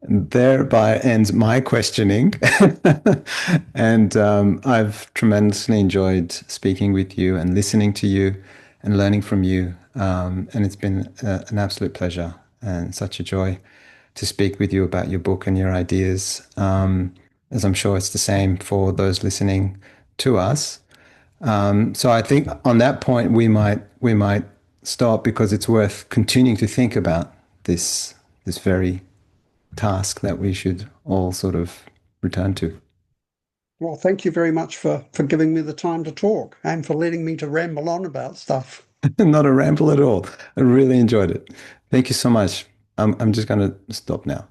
thereby ends my questioning. And I've tremendously enjoyed speaking with you and listening to you and learning from you. And it's been an absolute pleasure. and such a joy to speak with you about your book and your ideas. As I'm sure it's the same for those listening to us. So I think on that point we might stop because it's worth continuing to think about this very task that we should all sort of return to. Well, thank you very much for giving me the time to talk and for letting me to ramble on about stuff. Not a ramble at all. I really enjoyed it. Thank you so much. I'm just going to stop now.